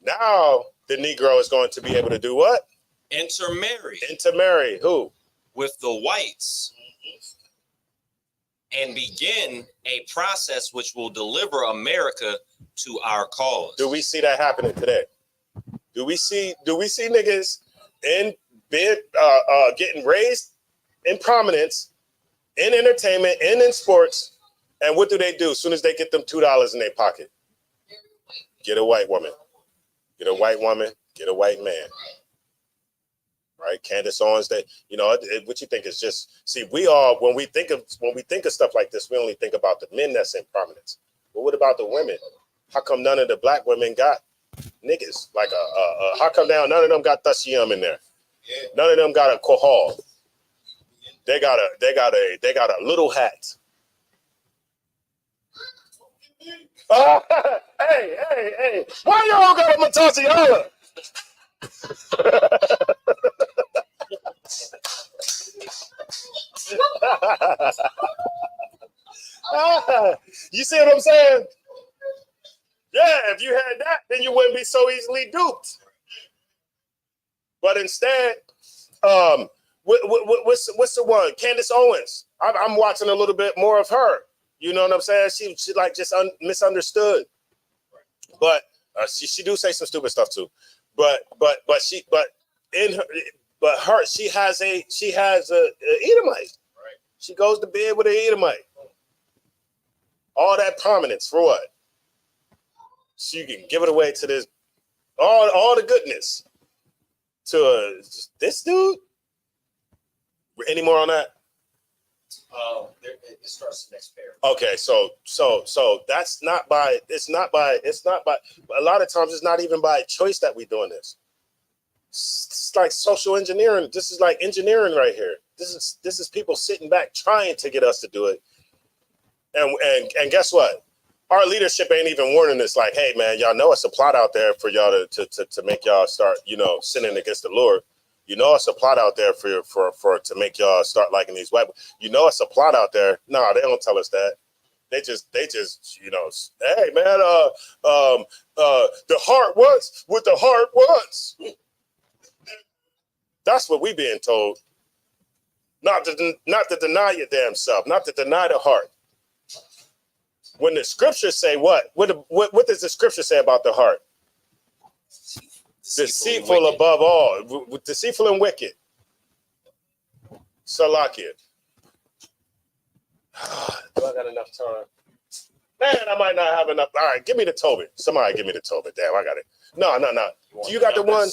now the Negro is going to be able to do what? Intermarry. Intermarry who? With the whites. And begin a process which will deliver America to our cause. Do we see that happening today? Do we see niggas in getting raised in prominence, in entertainment, and in sports? And what do? As soon as they get them $2 in their pocket? Get a white woman. Get a white woman. Get a white man. Right? Candace Owens, what you think is just, see, when we think of stuff like this, we only think about the men that's in prominence. But what about the women? How come none of the black women got niggas? Like how come none of them got Thashiam in there? Yeah. None of them got a kohal. They got a little hat. Hey! Why y'all got a Matasiala? You see what I'm saying? Yeah, if you had that, then you wouldn't be so easily duped. But instead, what's the one? Candace Owens. I'm watching a little bit more of her. You know what I'm saying? She like just misunderstood. But she do say some stupid stuff too. But in her she has a Edomite. Right. She goes to bed with an Edomite. All that prominence for what? So you can give it away to this all the goodness to this dude. Any more on that? It starts the next paragraph. Okay, so that's not by. It's not by. A lot of times, it's not even by choice that we're doing this. It's like social engineering. This is like engineering right here. This is people sitting back trying to get us to do it. And guess what? Our leadership ain't even warning us. Like, hey man, y'all know it's a plot out there for y'all to make y'all start, sinning against the Lord. You know it's a plot out there for to make y'all start liking these white. You know it's a plot out there. No, they don't tell us that. They just hey man, the heart wants what the heart wants. That's what we being told. Not to deny your damn self, not to deny the heart. When the scriptures say what does the scripture say about the heart? Deceitful above all, deceitful and wicked. Salakia. Do I got enough time? Man, I might not have enough. All right, give me the Tobit. Somebody give me the Tobit. Damn, I got it. No. You got the one?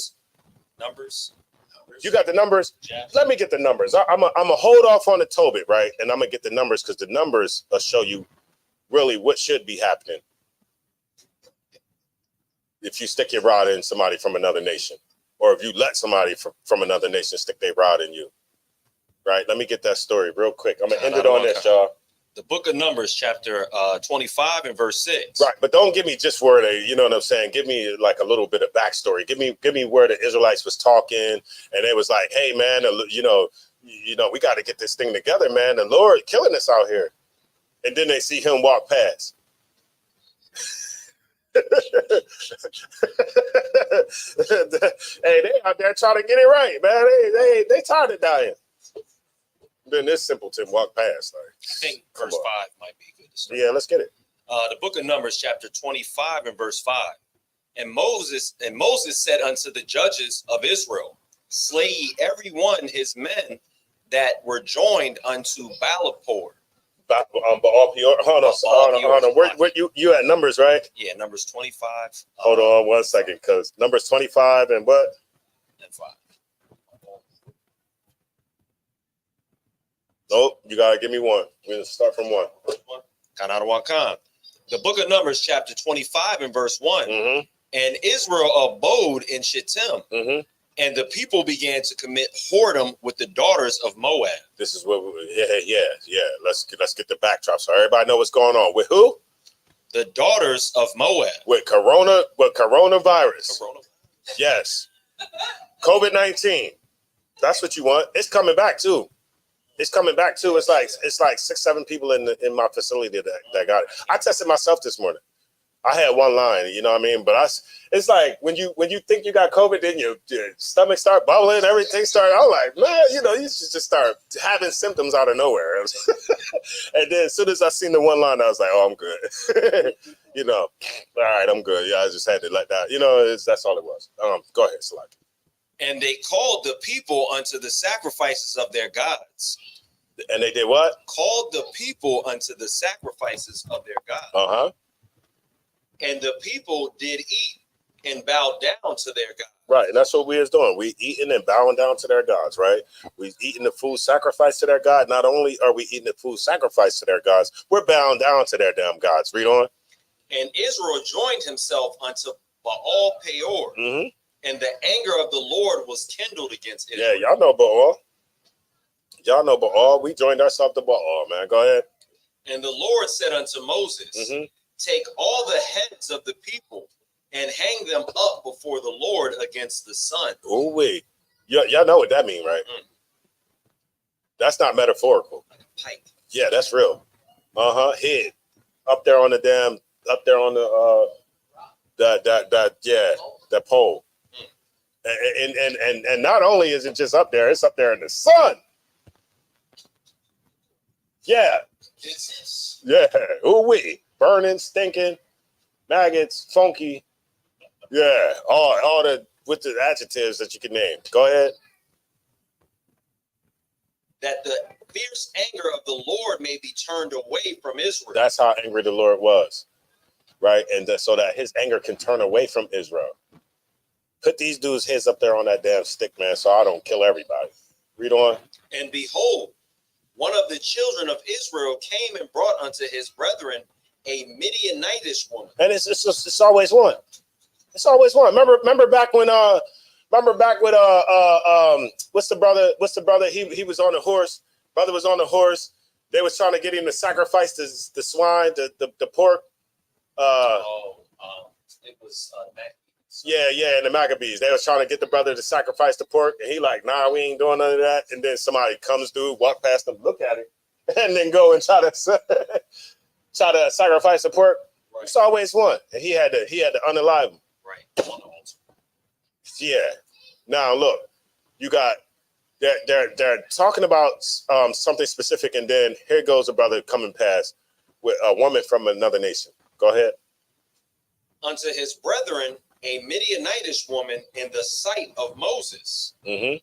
Numbers. You got the numbers? Yeah. Let me get the numbers. I'm a hold off on the Tobit, right? And I'm gonna get the numbers because the numbers will show you really what should be happening if you stick your rod in somebody from another nation, or if you let somebody from another nation stick their rod in you. Right? Let me get that story real quick. I'm gonna end it on this, y'all. The book of Numbers, chapter 25 and verse 6. Right, but don't give me just where they, you know what I'm saying? Give me like a little bit of backstory. Give me where the Israelites was talking, and it was like, hey man, we got to get this thing together, man. The Lord killing us out here. And then they see him walk past. Hey, they out there trying to get it right, man. They tired of dying. Then this simpleton walked past. Like, I think verse 5 might be good to start. Yeah, let's get it. The book of Numbers, chapter 25 and verse 5. And Moses said unto the judges of Israel, slay ye every one his men that were joined unto Baalapor. Hold on. Where you at Numbers, right? Yeah, Numbers 25. Hold on 1 second, because Numbers 25 and what? And 5. Nope, you gotta give me one. We're gonna start from one. Kanadawakan. The book of Numbers, chapter 25 and verse 1. Mm-hmm. And Israel abode in Shittim. Mm-hmm. And the people began to commit whoredom with the daughters of Moab. This is what yeah. Let's get the backdrop so everybody know what's going on. With who? The daughters of Moab. With coronavirus. Yes. COVID-19. That's what you want. It's coming back too. It's like 6-7 people in my facility that got it. I tested myself this morning. I had one line, you know what I mean? But it's like when you think you got COVID, then your stomach start bubbling, everything start. I'm like, man, you should just start having symptoms out of nowhere. And then as soon as I seen the one line, I was like, oh, I'm good. All right, I'm good. Yeah, I just had to let that. That's all it was. Go ahead, Salaki. And they called the people unto the sacrifices of their gods. And they did what? Called the people unto the sacrifices of their gods. Uh-huh. And the people did eat and bowed down to their God. Right, and that's what we is doing. We eating and bowing down to their gods, right? We eating the food sacrificed to their God. Not only are we eating the food sacrificed to their gods, we're bowing down to their damn gods. Read on. And Israel joined himself unto Baal Peor, and the anger of the Lord was kindled against Israel. Yeah, y'all know Baal. We joined ourselves to Baal, man. Go ahead. And the Lord said unto Moses, take all the heads of the people and hang them up before the Lord against the sun. Oh, wait. Y'all know what that means, right? That's not metaphorical. Like a pike. Yeah, that's real. Head. Up there on the that pole. And not only is it just up there, it's up there in the sun. Yeah. Yeah. Ooh wee. Burning, stinking, maggots, funky. Yeah. All the with the adjectives that you can name. Go ahead. That the fierce anger of the Lord may be turned away from Israel. That's how angry the Lord was. Right. And so that his anger can turn away from Israel. Put these dudes' heads up there on that damn stick, man, so I don't kill everybody. Read on. And behold, one of the children of Israel came and brought unto his brethren a Midianitish woman. And it's always one. It's always one. Remember back when what's the brother? He was on the horse. Brother was on the horse. They was trying to get him to sacrifice the swine, the pork. It was Yeah, and the Maccabees. They was trying to get the brother to sacrifice the pork, and he like, nah, we ain't doing none of that. And then somebody comes through, walk past them, look at it, and then go and try to sacrifice the pork. Right. It's always one, and he had to unalive him. Right. Yeah. Now look, you got they're talking about something specific, and then here goes a brother coming past with a woman from another nation. Go ahead. Unto his brethren a Midianitish woman in the sight of Moses, in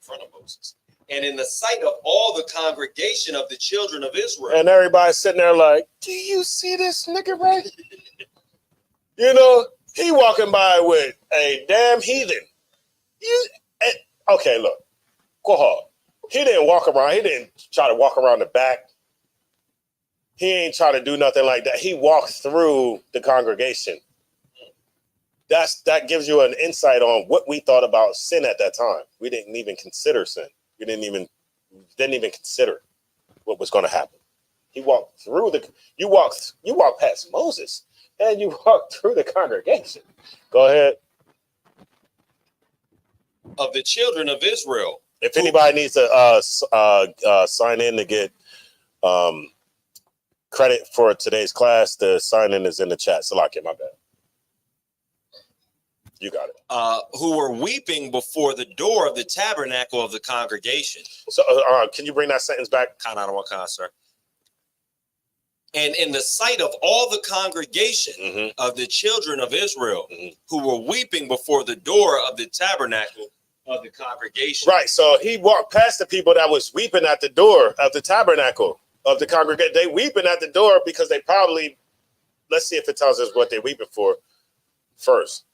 front of Moses, and in the sight of all the congregation of the children of Israel. And everybody's sitting there like, do you see this nigga, right? You know, he walking by with a damn heathen. Okay, look, go hard. He didn't walk around. He didn't try to walk around the back. He ain't try to do nothing like that. He walked through the congregation. That gives you an insight on what we thought about sin at that time. We didn't even consider sin. We didn't even consider what was going to happen. He walked through you walked past Moses, and you walked through the congregation. Go ahead. Of the children of Israel. If anybody needs to sign in to get credit for today's class, the sign-in is in the chat. Salakia, my bad. You got it. Who were weeping before the door of the tabernacle of the congregation. So, can you bring that sentence back? Sir. And in the sight of all the congregation of the children of Israel, who were weeping before the door of the tabernacle of the congregation. Right. So he walked past the people that was weeping at the door of the tabernacle of the congregation. They weeping at the door because they probably, let's see if it tells us what they're weeping for first.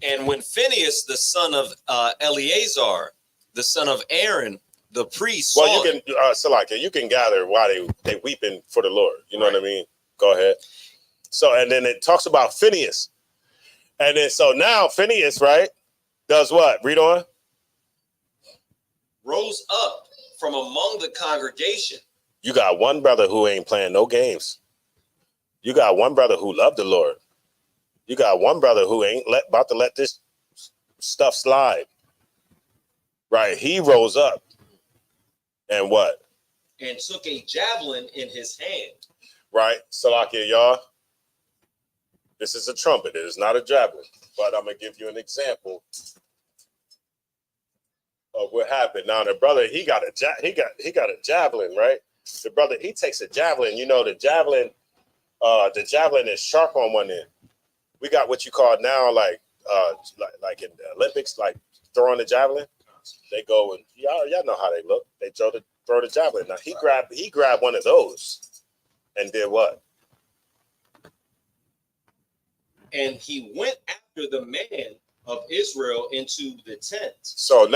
And when Phinehas, the son of Eleazar, the son of Aaron, the priest, well, you can, Salakia, you can gather why they weeping for the Lord. You know what I mean? Go ahead. So, and then it talks about Phinehas. And then, so now Phinehas, right, does what? Read on. Rose up from among the congregation. You got one brother who ain't playing no games. You got one brother who loved the Lord. You got one brother who ain't about to let this stuff slide. Right. He rose up. And what? And took a javelin in his hand. Right. Salakia, y'all. This is a trumpet. It is not a javelin. But I'm going to give you an example of what happened. Now, the brother, he got a javelin, right? The brother, he takes a javelin. You know, the javelin is sharp on one end. We got what you call now, like in the Olympics, like throwing the javelin. They go and y'all know how they look. They throw the javelin. Now he grabbed one of those and did what? And he went after the man of Israel into the tent. So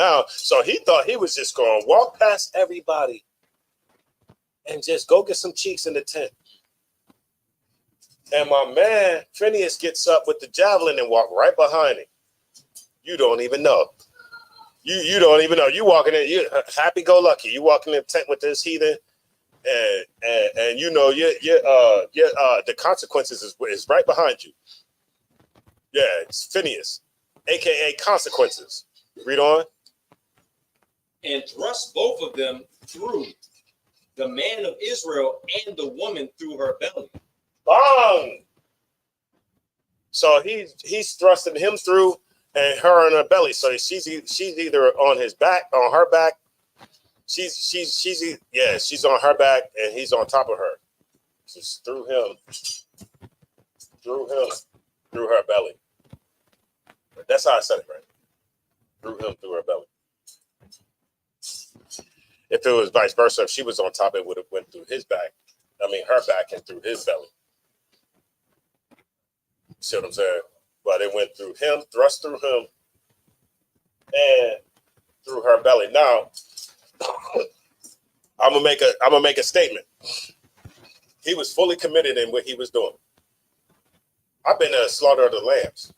he thought he was just going to walk past everybody and just go get some cheeks in the tent. And my man Phinehas gets up with the javelin and walk right behind him. You don't even know. You don't even know. You walking in, you happy-go-lucky. You walking in the tent with this heathen, and you know the consequences is right behind you. Yeah, it's Phinehas, aka consequences. Read on. And thrust both of them through, the man of Israel and the woman through her belly. Bang! So he's thrusting him through and her in her belly. So she's either on his back, on her back, She's on her back and he's on top of her. Just through her belly. That's how I said it, right? Through her belly. If it was vice versa, if she was on top, it would have went through his back. I mean, her back and through his belly. See what I'm saying? But it went through him, thrust through him, and through her belly. Now, I'm gonna make a statement. He was fully committed in what he was doing. I've been to slaughter of the lambs.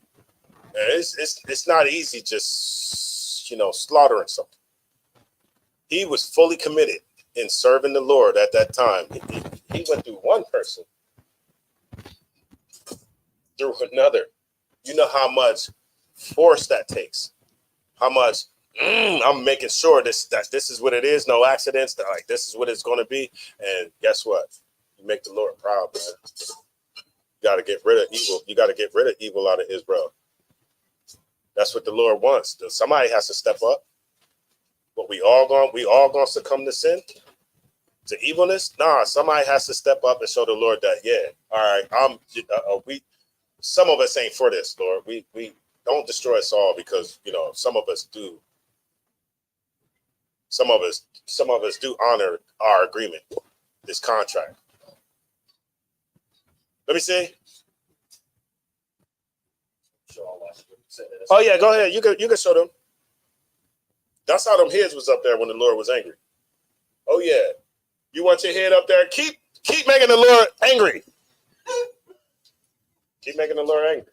And it's not easy just slaughtering something. He was fully committed in serving the Lord at that time. He went through one person, through another. You know how much force that takes. How much I'm making sure this is what it is. No accidents. That like this is what it's going to be. And guess what? You make the Lord proud, man. You got to get rid of evil. You got to get rid of evil out of Israel. That's what the Lord wants. Somebody has to step up. But we all going to succumb to sin, to evilness. Nah, somebody has to step up and show the Lord that, yeah, all right, some of us ain't for this, Lord. We don't destroy us all because some of us do. Some of us do honor our agreement, this contract. Let me see. Oh yeah, go ahead. You can show them. That's how them heads was up there when the Lord was angry. Oh yeah, you want your head up there? Keep making the Lord angry. Keep making the Lord angry.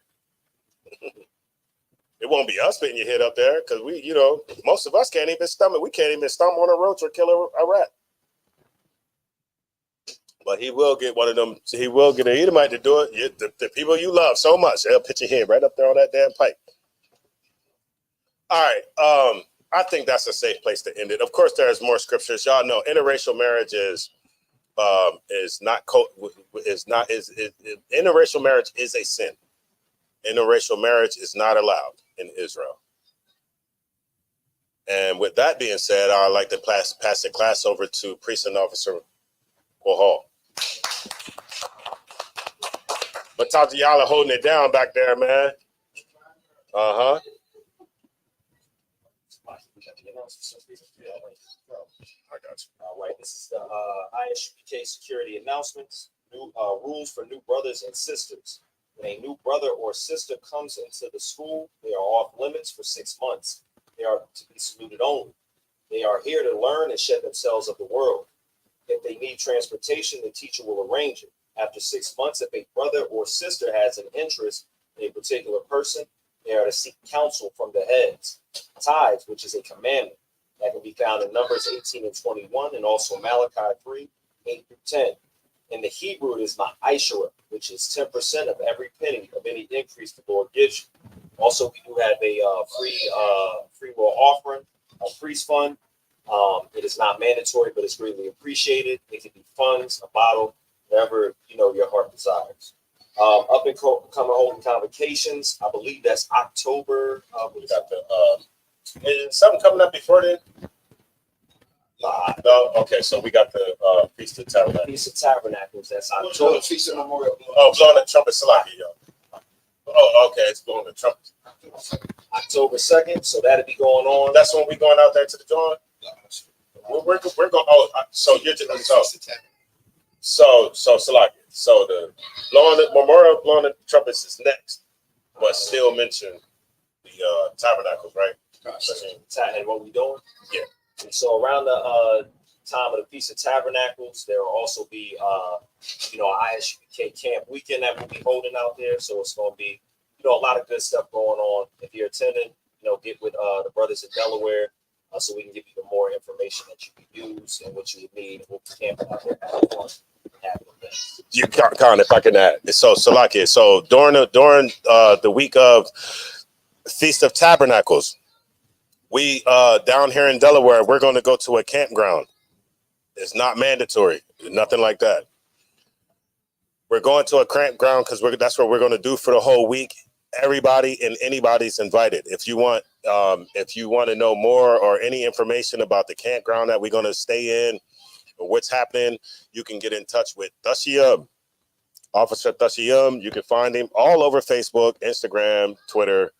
It won't be us putting your head up there because most of us can't even stomach. We can't even stomp on a roach or kill a rat. But he will get one of them. He will get an Edomite to do it. The people you love so much, they'll put your head right up there on that damn pipe. All right. I think that's a safe place to end it. Of course, there's more scriptures. Y'all know interracial marriage interracial marriage is a sin. Interracial marriage is not allowed in Israel. And with that being said, I'd like to pass the class over to Precinct Officer Hall. But Tata, y'all are holding it down back there, man. Uh-huh. I got you. All right, this is the ISUPK security announcements. New rules for new brothers and sisters. When a new brother or sister comes into the school, they are off limits for 6 months. They are to be saluted only. They are here to learn and shed themselves of the world. If they need transportation, the teacher will arrange it. After 6 months, if a brother or sister has an interest in a particular person, they are to seek counsel from the heads. Tithes, which is a commandment that can be found in Numbers 18 and 21, and also Malachi 3, 8 through 10. In the Hebrew, it is ma'ishra, which is 10% of every penny of any increase the Lord gives you. Also, we do have a free will offering, a priest fund. It is not mandatory, but it's greatly appreciated. It can be funds, a bottle, whatever your heart desires. Up and coming holding convocations. I believe that's October. We got is something coming up before then? No. Okay, so we got the Feast of Tabernacles. Feast of Tabernacles. That's October. Feast of Memorial. Oh, blowing the trumpet, Salaki, yo. Oh, okay, it's blowing the trumpet. October 2nd. So that'll be going on. That's when we going out there to the joint. We're going. Oh, so you're just so Salaki. So the memorial blowing the trumpets is next, but still mention the tabernacles, right? And what we doing? Yeah. And so around the time of the Feast of Tabernacles, there will also be ISUPK camp weekend that we'll be holding out there. So it's going to be a lot of good stuff going on. If you're attending, get with the brothers in Delaware so we can give you the more information that you can use and what you would need. We'll be camping out there. You can't, if I can add. So Salaki. So during the week of Feast of Tabernacles, we down here in Delaware, we're going to go to a campground. It's not mandatory, nothing like that. We're going to a campground because that's what we're going to do for the whole week. everybody and anybody's invited. If you want to know more or any information about the campground that we're going to stay in or what's happening, you can get in touch with Thashiyam, Officer Thashiyam. You can find him all over Facebook, Instagram, Twitter,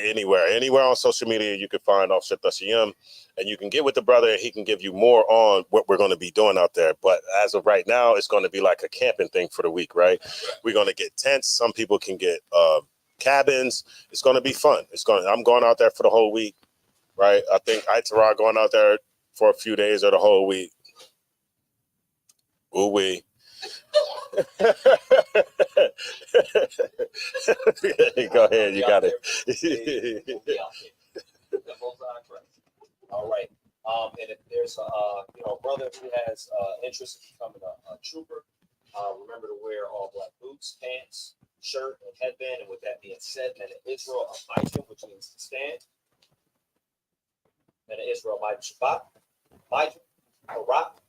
anywhere on social media. You can find Officer Thashiyam, and you can get with the brother, and he can give you more on what we're going to be doing out there. But as of right now, it's going to be like a camping thing for the week, right? We're going to get tents. Some people can get cabins. It's going to be fun. I'm going out there for the whole week, right? I think Itara going out there for a few days or the whole week. Ooh wee. Go ahead, you got it. All right. And if there's a brother who has interest in becoming a trooper, remember to wear all black boots, pants, shirt, and headband. And with that being said, men of Israel of Ma'atim, which means to stand. Men of Israel, Ma'atim Shabbat, Ma'atim, Barak,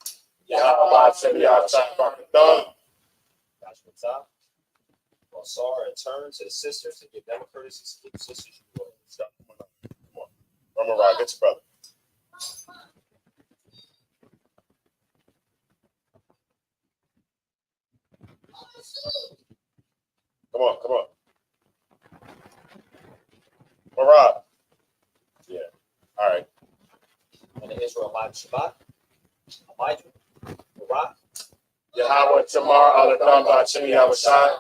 Sar, and turn to the sisters and give them a courtesy to the sisters. You will stop. Come on. Ramara, get your brother. Come on. Ramara. Yeah. All right. And the Israel Ma'atim Shabbat, Ma'atim, Barak, Yahweh Tamar, Aladam, Bachim, Yahweh Shai.